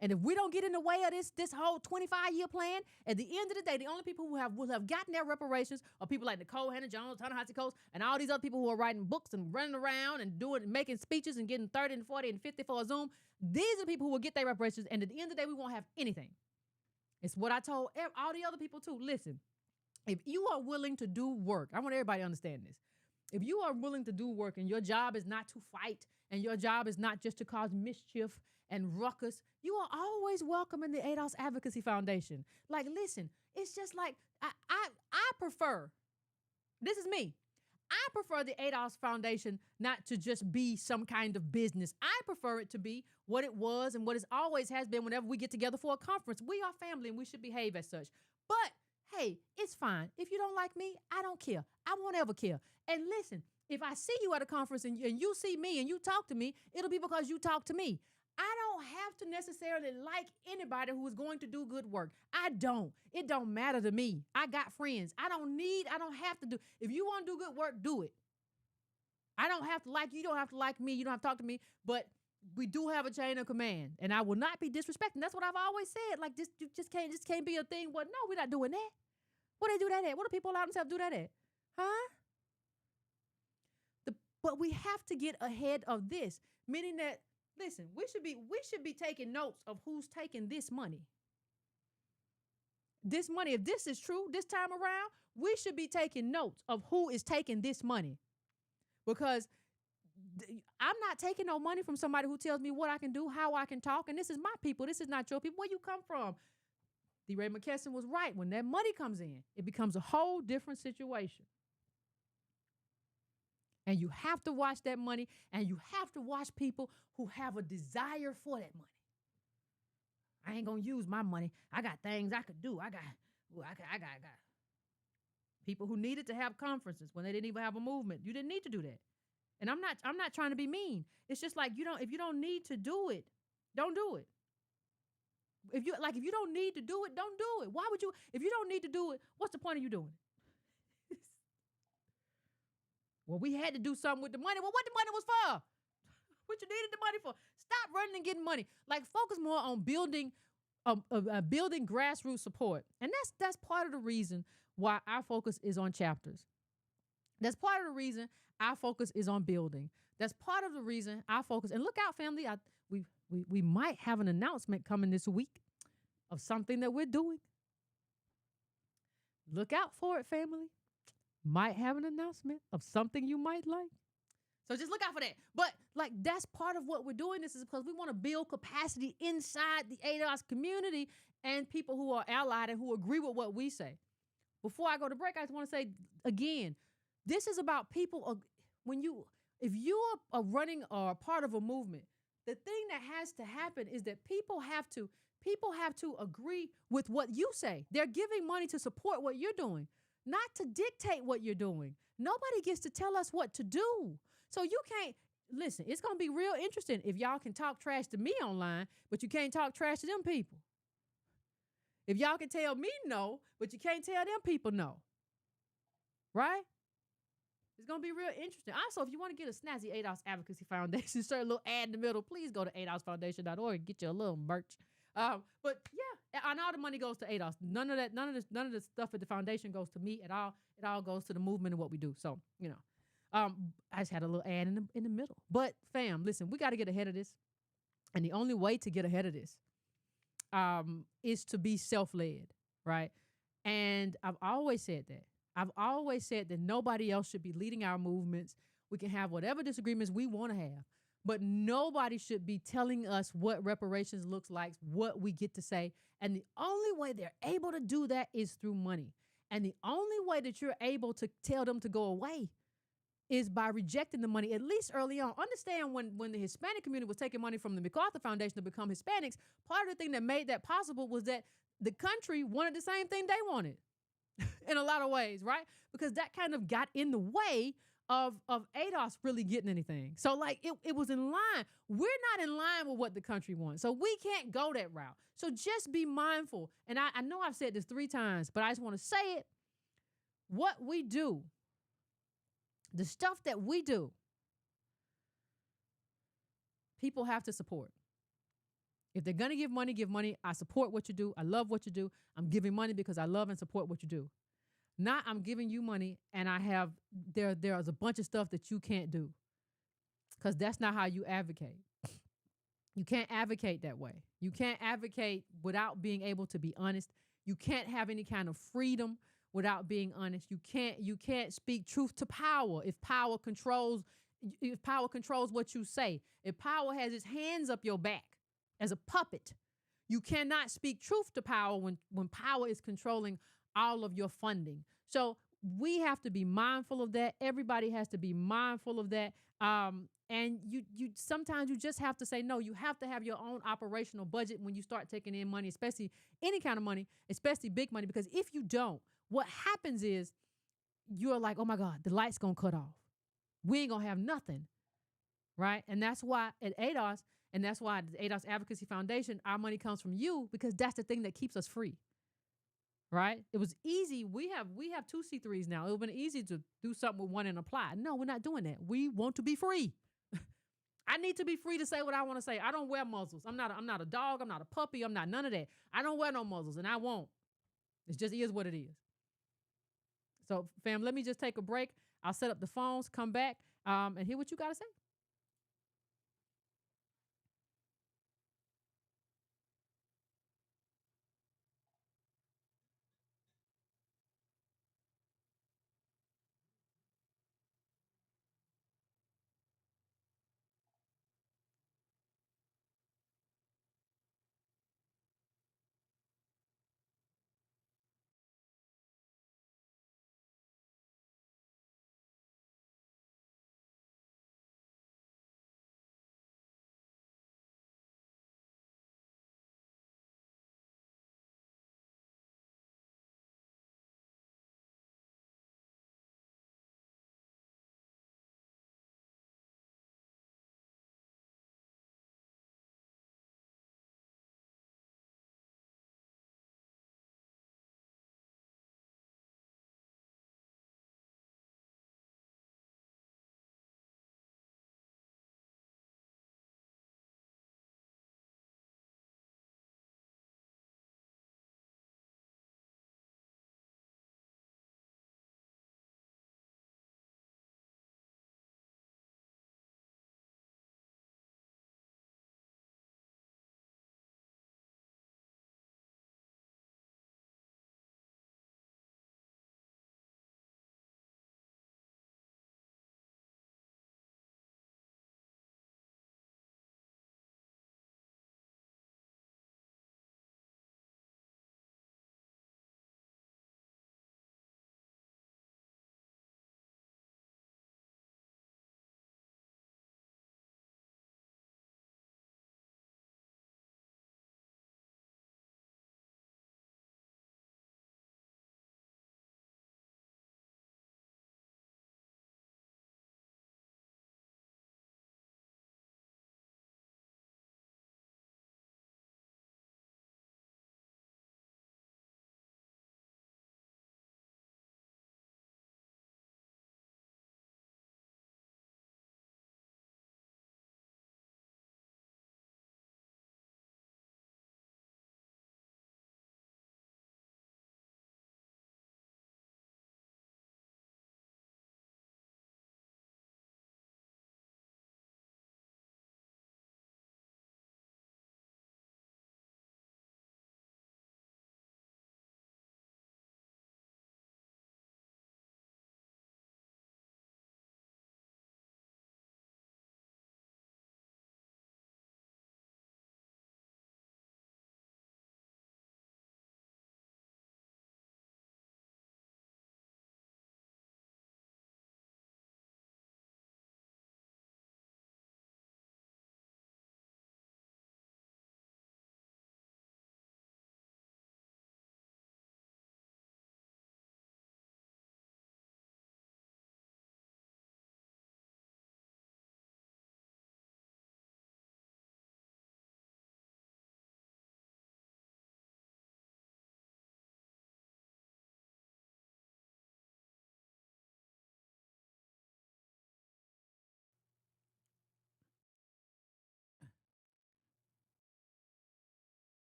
and if we don't get in the way of this whole 25-year plan, at the end of the day, the only people who will have gotten their reparations are people like Nicole Hannah-Jones, Ta-Nehisi Coates, and all these other people who are writing books and running around and making speeches and getting 30 and 40 and 50 for a Zoom. These are the people who will get their reparations, and at the end of the day, we won't have anything. It's what I told all the other people too. Listen, if you are willing to do work, I want everybody to understand this. If you are willing to do work and your job is not to fight and your job is not just to cause mischief and ruckus, you are always welcome in the ADOS Advocacy Foundation. Like, listen, it's just like, I prefer, this is me, I prefer the ADOS Foundation not to just be some kind of business. I prefer it to be what it was and what it always has been whenever we get together for a conference. We are family and we should behave as such. But, hey, it's fine. If you don't like me, I don't care. I won't ever care. And listen, if I see you at a conference and you see me and you talk to me, it'll be because you talk to me. I don't have to necessarily like anybody who is going to do good work. I don't. It don't matter to me. I got friends. I don't have to do. If you want to do good work, do it. I don't have to like you. You don't have to like me. You don't have to talk to me. But we do have a chain of command, and I will not be disrespecting. That's what I've always said. Like, this just can't be a thing. Well, no, we're not doing that. What they do that at? What do people allow themselves to do that at? Huh? But we have to get ahead of this, meaning that, listen, we should be taking notes of who's taking this money. This money, if this is true this time around, we should be taking notes of who is taking this money. Because I'm not taking no money from somebody who tells me what I can do, how I can talk, and this is my people. This is not your people. Where you come from? DeRay McKesson was right. When that money comes in, it becomes a whole different situation. And you have to watch that money, and you have to watch people who have a desire for that money. I ain't gonna use my money. I got things I could do. I got people who needed to have conferences when they didn't even have a movement. You didn't need to do that. And I'm not trying to be mean. It's just like, if you don't need to do it, don't do it. If you don't need to do it, don't do it. Why would you? If you don't need to do it, what's the point of you doing it? Well, we had to do something with the money. Well, what the money was for? What you needed the money for? Stop running and getting money. Like, focus more on building grassroots support. And that's part of the reason why our focus is on chapters. That's part of the reason our focus is on building. That's part of the reason our focus. And look out, family. We might have an announcement coming this week of something that we're doing. Look out for it, family. Might have an announcement of something you might like. So just look out for that. But like that's part of what we're doing. This is because we want to build capacity inside the ADOS community and people who are allied and who agree with what we say. Before I go to break, I just want to say again, this is about people. When you, if you are running or a part of a movement, the thing that has to happen is that people have to agree with what you say. They're giving money to support what you're doing, not to dictate what you're doing. Nobody gets to tell us what to do. So you can't listen. It's gonna be real interesting if y'all can talk trash to me online, but you can't talk trash to them people. If y'all can tell me no, but you can't tell them people no, right? It's gonna be real interesting. Also, if you want to get a snazzy ADOS Advocacy Foundation, start a little ad in the middle, please go to adosfoundation.org and get you a little merch. But yeah, and all the money goes to ADOS. None of that, none of the stuff at the foundation goes to me at all. It all goes to the movement and what we do. So, I just had a little ad in the middle. But fam, listen, we got to get ahead of this. And the only way to get ahead of this is to be self-led, right? And I've always said that. I've always said that nobody else should be leading our movements. We can have whatever disagreements we want to have, but nobody should be telling us what reparations looks like, what we get to say. And the only way they're able to do that is through money. And the only way that you're able to tell them to go away is by rejecting the money, at least early on. Understand when the Hispanic community was taking money from the MacArthur Foundation to become Hispanics, part of the thing that made that possible was that the country wanted the same thing they wanted in a lot of ways, right? Because that kind of got in the way of ADOS really getting anything. So like it was in line. We're not in line with what the country wants. So we can't go that route. So just be mindful. And I know I've said this 3 times, but I just want to say it. What we do, the stuff that we do, people have to support. If they're going to give money, give money. I support what you do. I love what you do. I'm giving money because I love and support what you do. Not I'm giving you money and I have, there's a bunch of stuff that you can't do. Because that's not how you advocate. You can't advocate that way. You can't advocate without being able to be honest. You can't have any kind of freedom without being honest. You can't speak truth to power if power controls what you say. If power has its hands up your back as a puppet, you cannot speak truth to power when power is controlling all of your funding. So we have to be mindful of that. Everybody has to be mindful of that. And you sometimes you just have to say no. You have to have your own operational budget when you start taking in money, especially any kind of money, especially big money, because if you don't, what happens is you're like, oh my God, the light's gonna cut off. We ain't gonna have nothing, right? And that's why at ADOS, and that's why the ADOS Advocacy Foundation, our money comes from you because that's the thing that keeps us free, right? It was easy. We have 2 C3s now. It would have been easy to do something with one and apply. No, we're not doing that. We want to be free. I need to be free to say what I want to say. I don't wear muzzles. I'm not a dog. I'm not a puppy. I'm not none of that. I don't wear no muzzles, and I won't. It just is what it is. So, fam, let me just take a break. I'll set up the phones, come back, and hear what you got to say.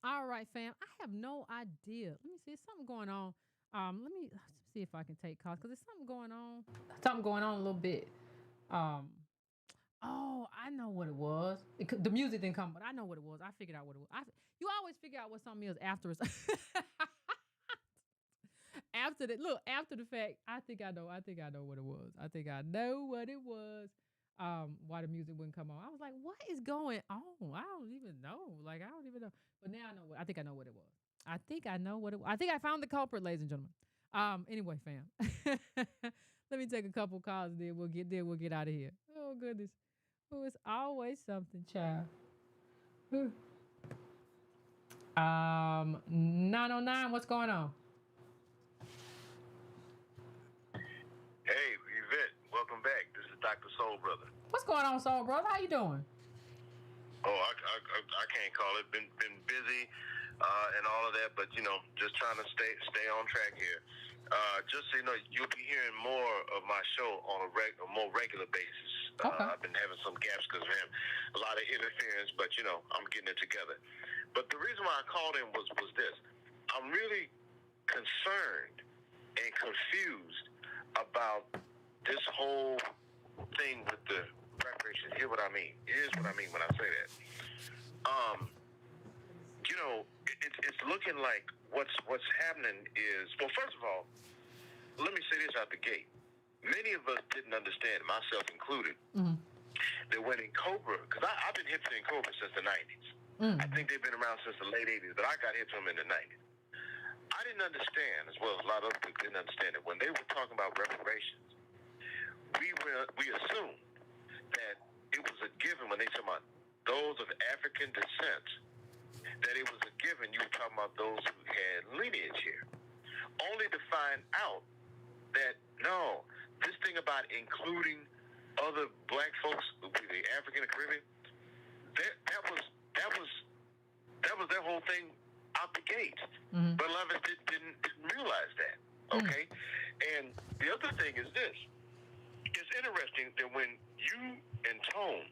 All right, fam. I have no idea. Let me see. There's something going on. Let me see if I can take calls because there's something going on. Something going on a little bit. Um, oh, I know what it was. The music didn't come, but I know what it was. I figured out what it was. You always figure out what something is after it's after the look after the fact. I think I know. I think I know what it was. I think I know what it was. Why the music wouldn't come on. I was like, what is going on? I don't even know. Like, I don't even know. But now I know what I think I know what it was. I think I know what it was. I think I found the culprit, ladies and gentlemen. Anyway, fam. Let me take a couple calls and then we'll get out of here. Oh goodness. Oh, it's always something, child. 909, what's going on? Hey, Yvette, welcome back. This is Dr. Soul Brother. What's going on, Soul Brother? How you doing? Oh, I can't call it. Been busy and all of that, but just trying to stay on track here. Just so you know, you'll be hearing more of my show on a more regular basis. Okay. I've been having some gaps because of a lot of interference, but I'm getting it together. But the reason why I called in was this: I'm really concerned and confused about this whole thing with the reparations. Here's what I mean when I say that. It's looking like what's happening is, well, first of all, let me say this out the gate. Many of us didn't understand, myself included, that when in Cobra, because I've been hip to in Cobra since the 90s. I think they've been around since the late 80s, but I got hip to them in the 90s. I didn't understand, as well as a lot of other people didn't understand it. When they were talking about reparations, we assumed that it was a given when they talk about those of African descent, that it was a given you were talking about those who had lineage here. Only to find out that, no, this thing about including other black folks, the African and Caribbean, that was their whole thing out the gate. But a lot of us didn't realize that. Okay? And the other thing is this. It's interesting that when you and Tone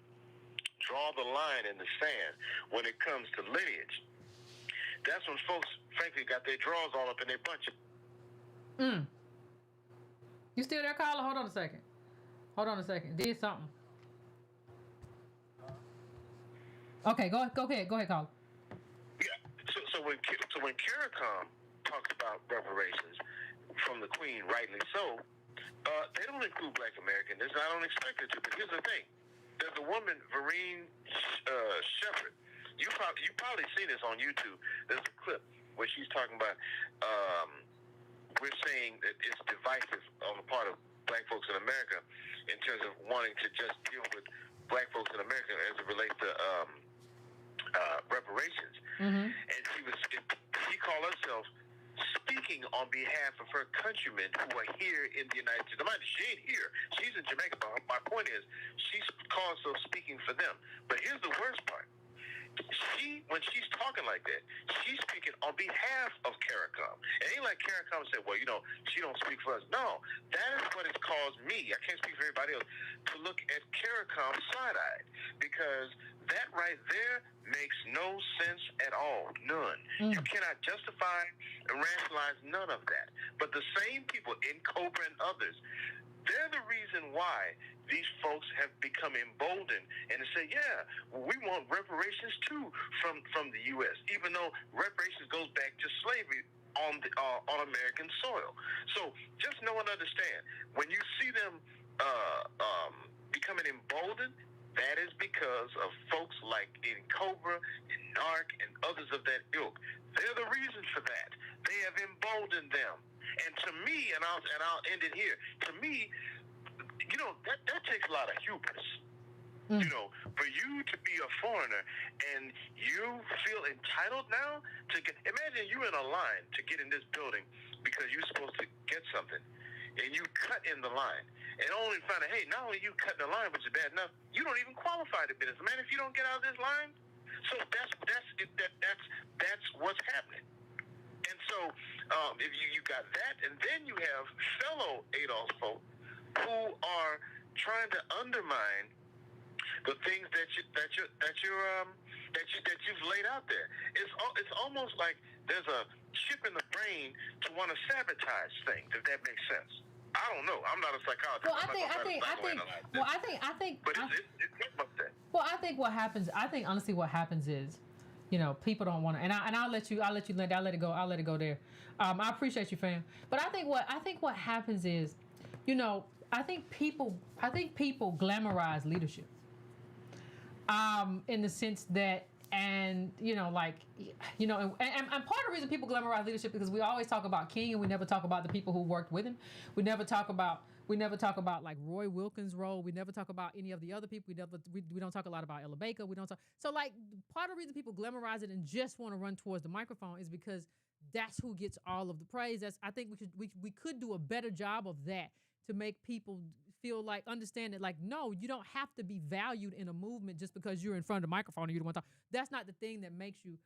draw the line in the sand when it comes to lineage, that's when folks, frankly, got their drawers all up in their bunch. You still there, caller? Hold on a second. Did something. Okay, go ahead, caller. Yeah. So when CARICOM talks about reparations from the Queen, rightly so, they don't include Black Americans. I don't expect it to. But here's the thing: there's a woman, Vereen Shepherd. You probably seen this on YouTube. There's a clip where she's talking about we're saying that it's divisive on the part of Black folks in America in terms of wanting to just deal with Black folks in America as it relates to reparations. And she called herself speaking on behalf of her countrymen who are here in the United States. She ain't here. She's in Jamaica. But my point is, she calls herself speaking for them. But here's the worst part. When she's talking like that, she's speaking on behalf of CARICOM. It ain't like CARICOM said, well, she don't speak for us. No, that is what has caused me, I can't speak for everybody else, to look at CARICOM side-eyed. Because that right there makes no sense at all. None. You cannot justify and rationalize none of that. But the same people in Cobra and others, they're the reason why these folks have become emboldened and to say, yeah, we want reparations too from the U.S., even though reparations goes back to slavery on American soil. So just know and understand, when you see them becoming emboldened, that is because of folks like in Cobra, in NARC, and others of that ilk. They're the reason for that. They have emboldened them. And to me, and I'll end it here, to me, that takes a lot of hubris. For you to be a foreigner and you feel entitled now to get, imagine you in a line to get in this building because you're supposed to get something, and you cut in the line, and only find out, hey, not only you cut in the line, which is bad enough, you don't even qualify to business. Man, if you don't get out of this line, so that's what's happening. And so if you got that, and then you have fellow ADOS folk who are trying to undermine the things that you're that you've laid out there. It's almost like there's a chip in the brain to want to sabotage things, if that makes sense. I don't know. I'm not a psychologist. Well, I think. But it's up there. Well, I think what happens. I think honestly, what happens is, people don't want to. And I'll let you let. I'll let it go there. I appreciate you, fam. But I think what happens is, I think people glamorize leadership. In the sense that, and part of the reason people glamorize leadership because we always talk about King and we never talk about the people who worked with him. We never talk about like Roy Wilkins' role. We never talk about any of the other people. We don't talk a lot about Ella Baker. We don't talk. So like part of the reason people glamorize it and just want to run towards the microphone is because that's who gets all of the praise. I think we could do a better job of that to make people feel like, understand it, like, no, you don't have to be valued in a movement just because you're in front of the microphone and you don't want to talk. That's not the thing that makes you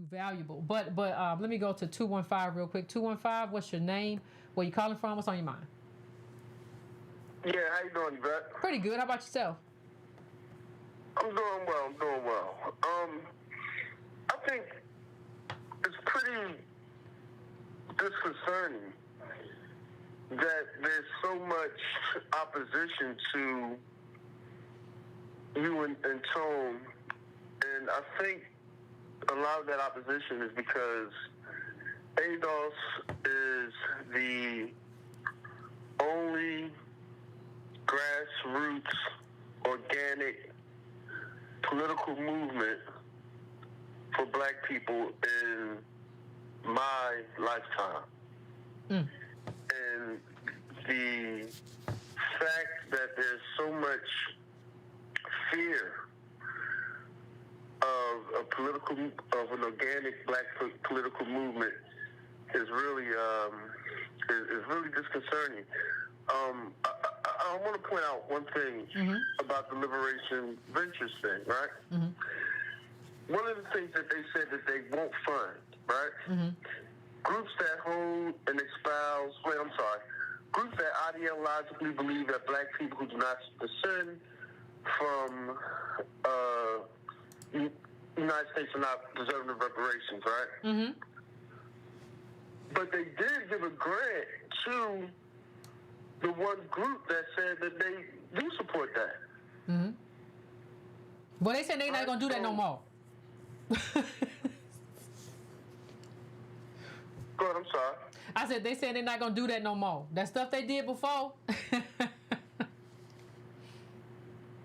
valuable. But let me go to 215 real quick. 215, what's your name? Where you calling from? What's on your mind? Yeah, how you doing, Yvette? Pretty good. How about yourself? I'm doing well. I think it's pretty disconcerting that there's so much opposition to you and Tone, and I think a lot of that opposition is because ADOS is the only grassroots, organic, political movement for black people in my lifetime. Mm. And the fact that there's so much fear of an organic black political movement is really disconcerting. I want to point out one thing about the Liberation Ventures thing, right? Mm-hmm. One of the things that they said that they won't fund, right? Mm-hmm. Groups that hold and espouse, groups that ideologically believe that black people who do not descend from United States are not deserving of reparations, right? Mm-hmm. But they did give a grant to the one group that said that they do support that. Mm-hmm. Well, they said they're not going to do that no more. Go ahead, I'm sorry. I said they said they're not going to do that no more. That stuff they did before. Okay,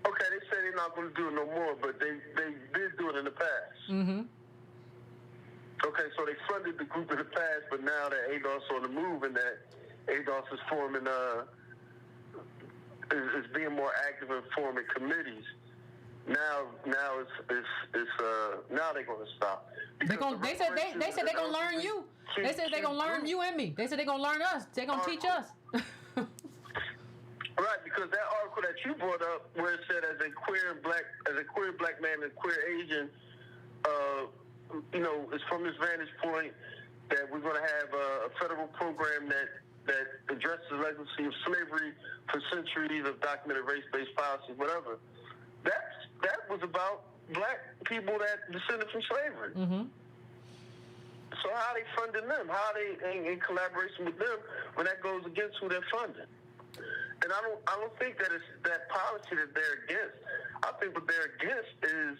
they said they're not going to do it no more, but they did do it in the past. Mm-hmm. Okay, so they funded the group in the past, but now that ADOS on the move and that ADOS is forming, is being more active in forming committees. Now they're going to stop. They said they're going to learn you. They said they're going to learn you and me. They said they're going to learn us. They're going to teach us. Right, because that article that you brought up, where it said as a queer black man and queer Asian, it's from this vantage point that we're going to have a federal program that addresses the legacy of slavery for centuries of documented race-based policies, whatever. That was about black people that descended from slavery. Mm-hmm. So how are they funding them? How are they in collaboration with them when that goes against who they're funding? And I don't think that it's that policy that they're against. I think what they're against is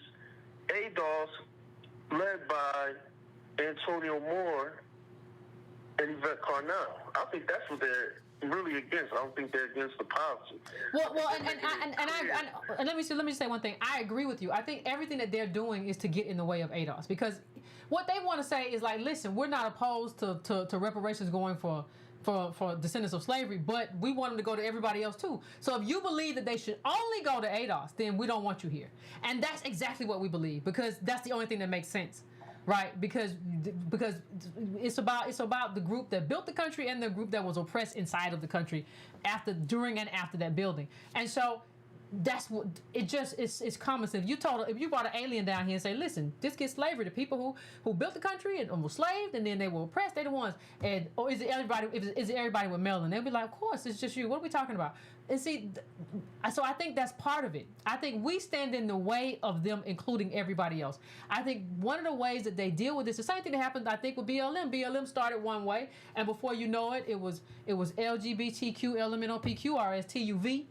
ADOS led by Antonio Moore and Yvette Carnell. I think that's what they're really against. I don't think they're against the policy. And let me say one thing. I agree with you. I think everything that they're doing is to get in the way of ADOS, because what they want to say is like, listen, we're not opposed to reparations going for descendants of slavery, but we want them to go to everybody else too. So if you believe that they should only go to ADOS, then we don't want you here. And that's exactly what we believe, because that's the only thing that makes sense. Right, because it's about the group that built the country and the group that was oppressed inside of the country during and after that building. And so that's what it just it's common sense. If you brought an alien down here and say, listen, this gets slavery, the people who built the country and were slaved and then they were oppressed, they're the ones. Or is it everybody with melanin? They'll be like, of course, it's just you. What are we talking about? so I think that's part of it. I think we stand in the way of them including everybody else. I think one of the ways that they deal with this, the same thing that happened, I think, with BLM. BLM started one way, and before you know it, it was LGBTQ, LMNOP, QRSTUV.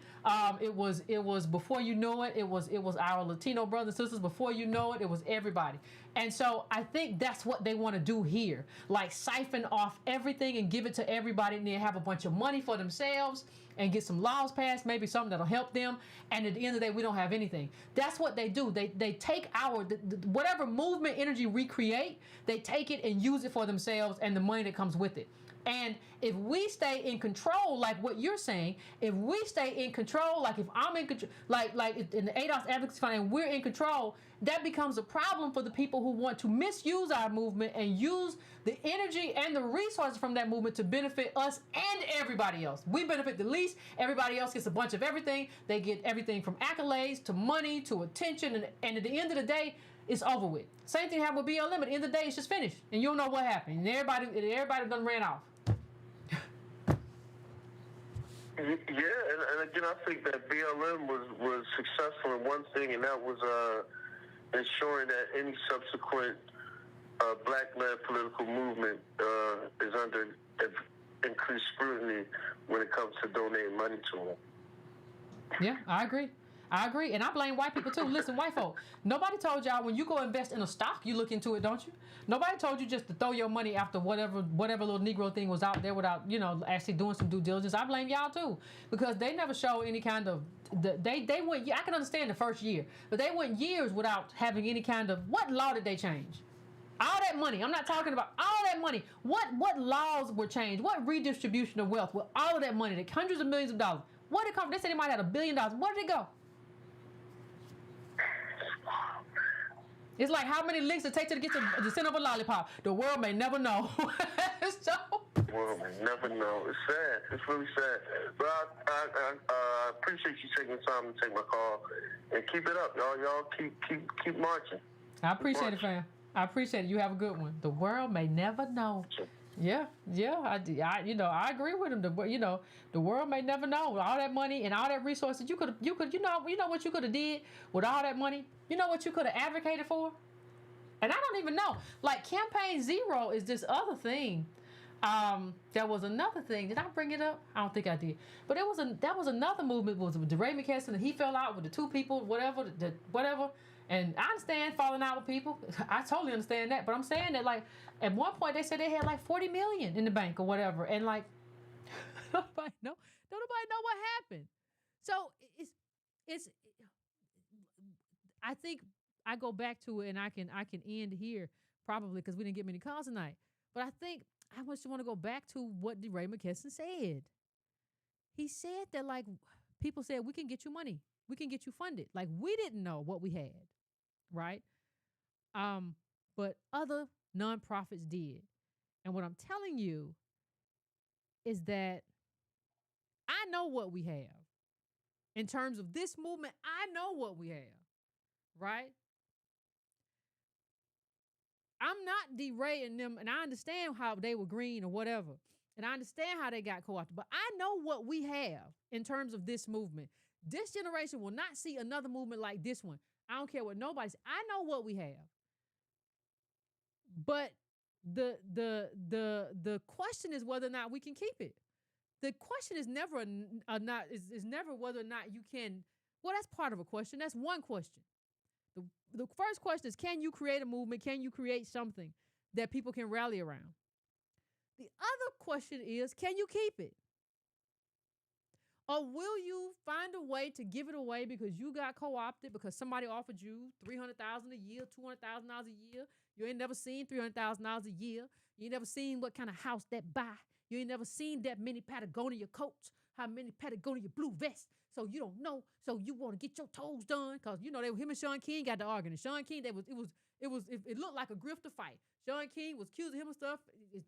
It was before you know it, it was our Latino brothers and sisters. Before you know it, it was everybody. And so I think that's what they want to do here, like siphon off everything and give it to everybody, and then have a bunch of money for themselves and get some laws passed, maybe something that'll help them. And at the end of the day, we don't have anything. That's what they do. They take our whatever movement energy we create, they take it and use it for themselves and the money that comes with it. And if we stay in control, like what you're saying, if we stay in control, like if I'm in control, like in the ADOS Advocacy Fund, and we're in control, that becomes a problem for the people who want to misuse our movement and use the energy and the resources from that movement to benefit us and everybody else. We benefit the least. Everybody else gets a bunch of everything. They get everything from accolades to money to attention. And at the end of the day, it's over with. Same thing happened with BLM. At the end of the day, it's just finished. And you don't know what happened. And everybody done ran off. Yeah, and again, I think that BLM was successful in one thing, and that was ensuring that any subsequent black-led political movement is under increased scrutiny when it comes to donating money to them. Yeah, I agree. And I blame white people too. Listen, white folk, nobody told y'all when you go invest in a stock, you look into it, don't you? Nobody told you just to throw your money after whatever little Negro thing was out there without, actually doing some due diligence. I blame y'all too, because they never show any kind of, they went, I can understand the first year, but they went years without having any kind of, what law did they change? All that money, I'm not talking about all that money. What laws were changed? What redistribution of wealth with all of that money, the hundreds of millions of dollars? Where did it come from? They said they might have $1 billion. Where did it go? It's like how many licks it takes to get to the center of a lollipop. The world may never know. So, the world may never know. It's sad. It's really sad. But I appreciate you taking the time to take my call and keep it up, y'all. Y'all keep marching. I appreciate it, fam. I appreciate it. You have a good one. The world may never know. Yeah. I agree with him. The world may never know. All that money and all that resources you could what you could have did with all that money. You know what you could have advocated for? And I don't even know. Like Campaign Zero is this other thing. There was another thing. Did I bring it up? I don't think I did. But that was another movement. Was with DeRay McKesson, and he fell out with the two people, whatever. And I understand falling out with people. I totally understand that. But I'm saying that, like, at one point they said they had like 40 million in the bank or whatever, and like nobody know what happened. So it's. I think I go back to it, and I can end here probably because we didn't get many calls tonight. But I think I want to go back to what DeRay McKesson said. He said that, like, people said, we can get you money. We can get you funded. Like, we didn't know what we had, right? But other nonprofits did. And what I'm telling you is that I know what we have. In terms of this movement, I know what we have, right? I'm not derailing them, and I understand how they were green or whatever, and I understand how they got co-opted, but I know what we have in terms of this movement. This generation will not see another movement like this one. I don't care what nobody says. I know what we have. But the question is whether or not we can keep it. The question is never is never whether or not you can. Well, that's part of a question. That's one question. The first question is, can you create a movement? Can you create something that people can rally around? The other question is, can you keep it? Or will you find a way to give it away because you got co-opted, because somebody offered you $300,000 a year, $200,000 a year? You ain't never seen $300,000 a year. You ain't never seen what kind of house that buy. You ain't never seen that many Patagonia coats, how many Patagonia blue vests. So you don't know. So you want to get your toes done, because him and Sean King got to arguing. And Sean King, it looked like a grifter fight. Sean King was accusing him of stuff.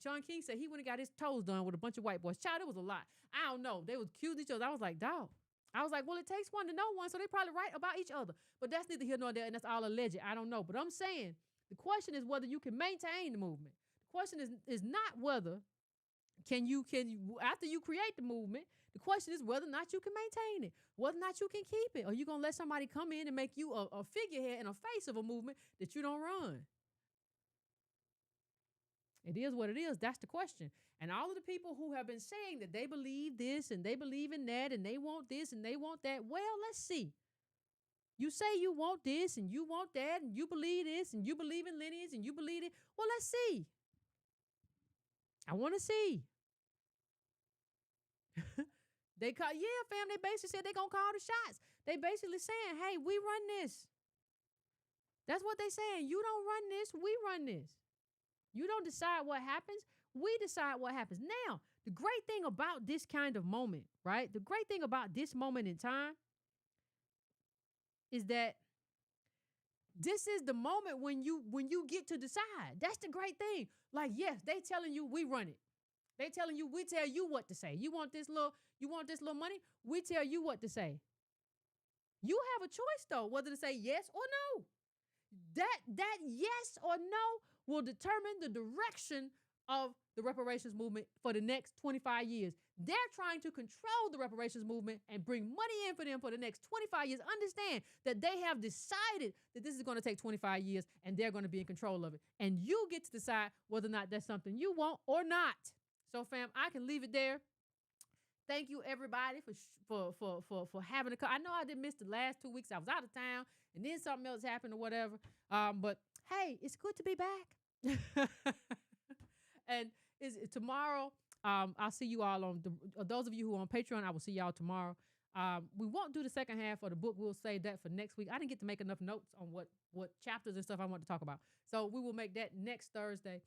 Sean King said he went and got his toes done with a bunch of white boys. Child, it was a lot. I don't know. They was accusing each other. I was like, dog. I was like, well, it takes one to know one, so they probably right about each other. But that's neither here nor there, and that's all alleged. I don't know. But I'm saying the question is whether you can maintain the movement. The question is not whether can you after you create the movement. The question is whether or not you can maintain it, whether or not you can keep it, or you going to let somebody come in and make you a figurehead and a face of a movement that you don't run. It is what it is. That's the question. And all of the people who have been saying that they believe this and they believe in that and they want this and they want that, well, let's see. You say you want this and you want that and you believe this and you believe in lineage and you believe it. Well, let's see. I want to see. They call, yeah, fam, they basically said they're going to call the shots. They basically saying, hey, we run this. That's what they saying. You don't run this, we run this. You don't decide what happens, we decide what happens. Now, the great thing about this kind of moment, right? The great thing about this moment in time is that this is the moment when you get to decide. That's the great thing. Like, yes, they telling you we run it. They telling you, we tell you what to say. You want this little money? We tell you what to say. You have a choice though, whether to say yes or no. That yes or no will determine the direction of the reparations movement for the next 25 years. They're trying to control the reparations movement and bring money in for them for the next 25 years. Understand that they have decided that this is going to take 25 years and they're going to be in control of it. And you get to decide whether or not that's something you want or not. So, fam, I can leave it there. Thank you, everybody, for having a call. I know I didn't miss the last 2 weeks. I was out of town, and then something else happened or whatever. But, hey, it's good to be back. And tomorrow, I'll see you all on those of you who are on Patreon, I will see y'all tomorrow. We won't do the second half of the book. We'll save that for next week. I didn't get to make enough notes on what chapters and stuff I want to talk about. So we will make that next Thursday.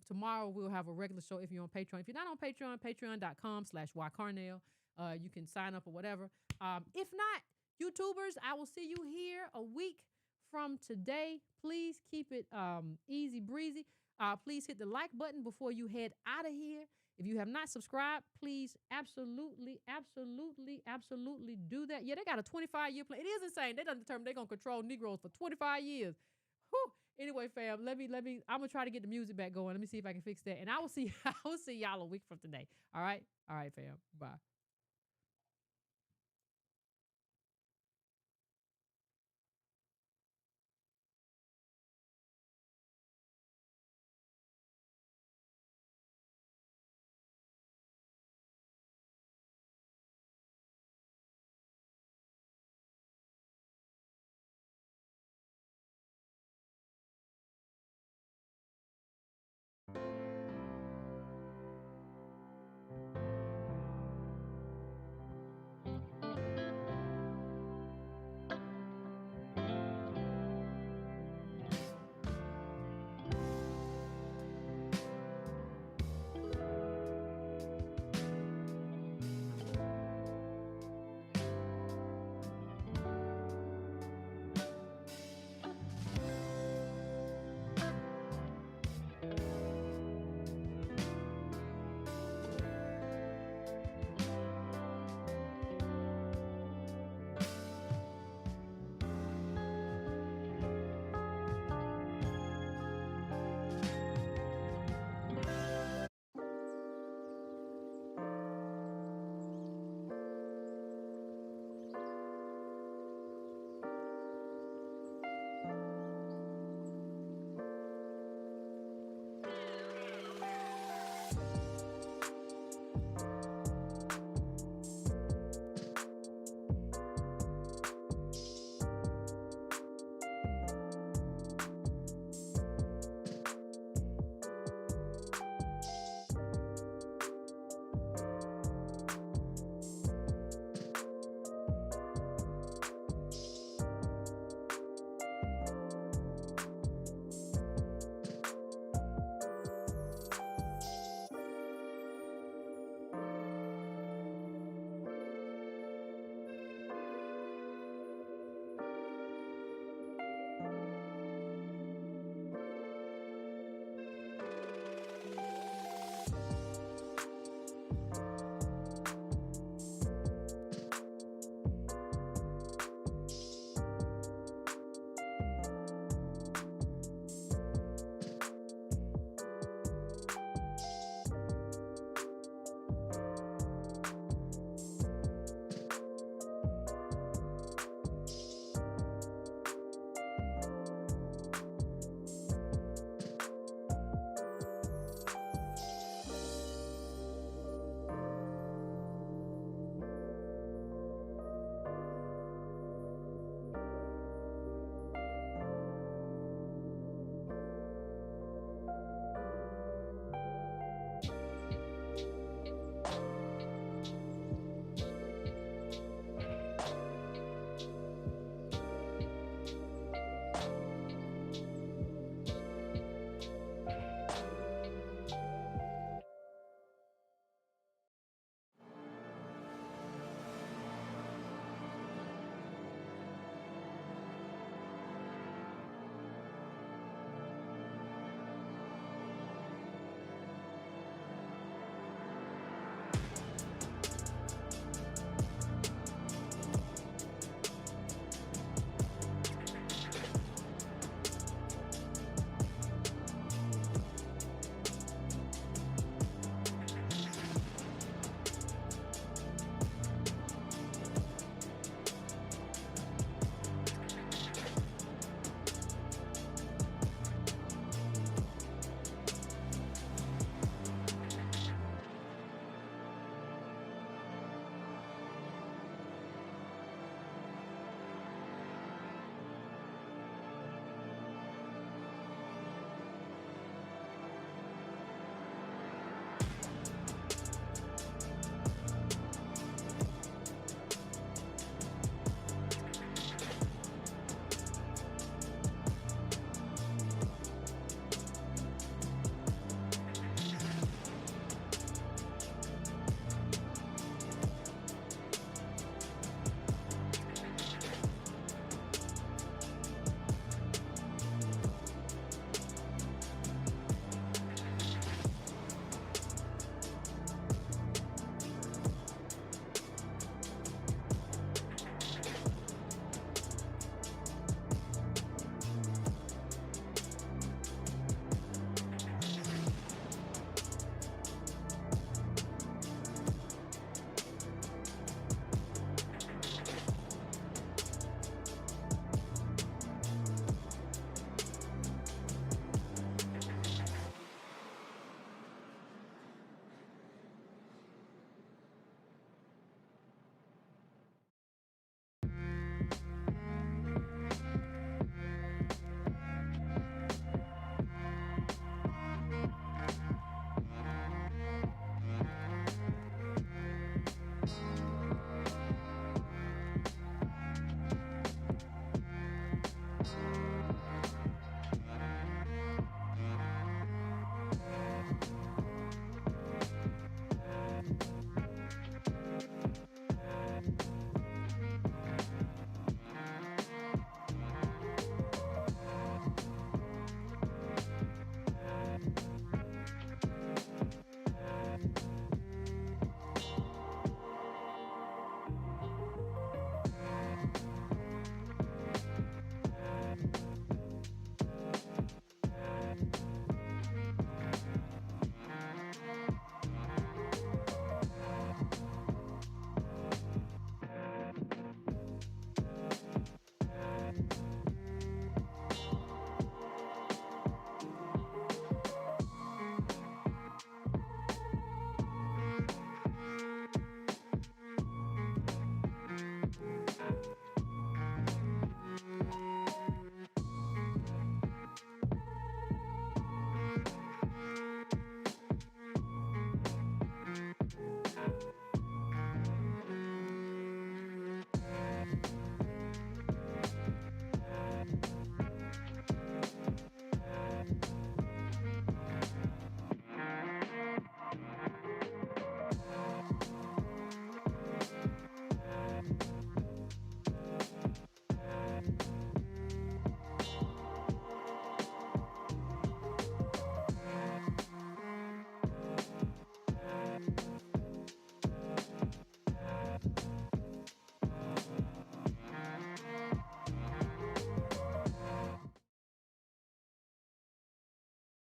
Tomorrow we'll have a regular show if you're on Patreon. If you're not on Patreon, patreon.com/ycarnell. You can sign up or whatever. If not, YouTubers, I will see you here a week from today. Please keep it easy breezy. Please hit the like button before you head out of here. If you have not subscribed, please absolutely do that. Yeah, they got a 25-year plan. It is insane. They done determined they're going to control Negroes for 25 years. Whew. Anyway, fam, let me. I'm gonna try to get the music back going. Let me see if I can fix that, and I will see y'all a week from today. All right, fam. Bye.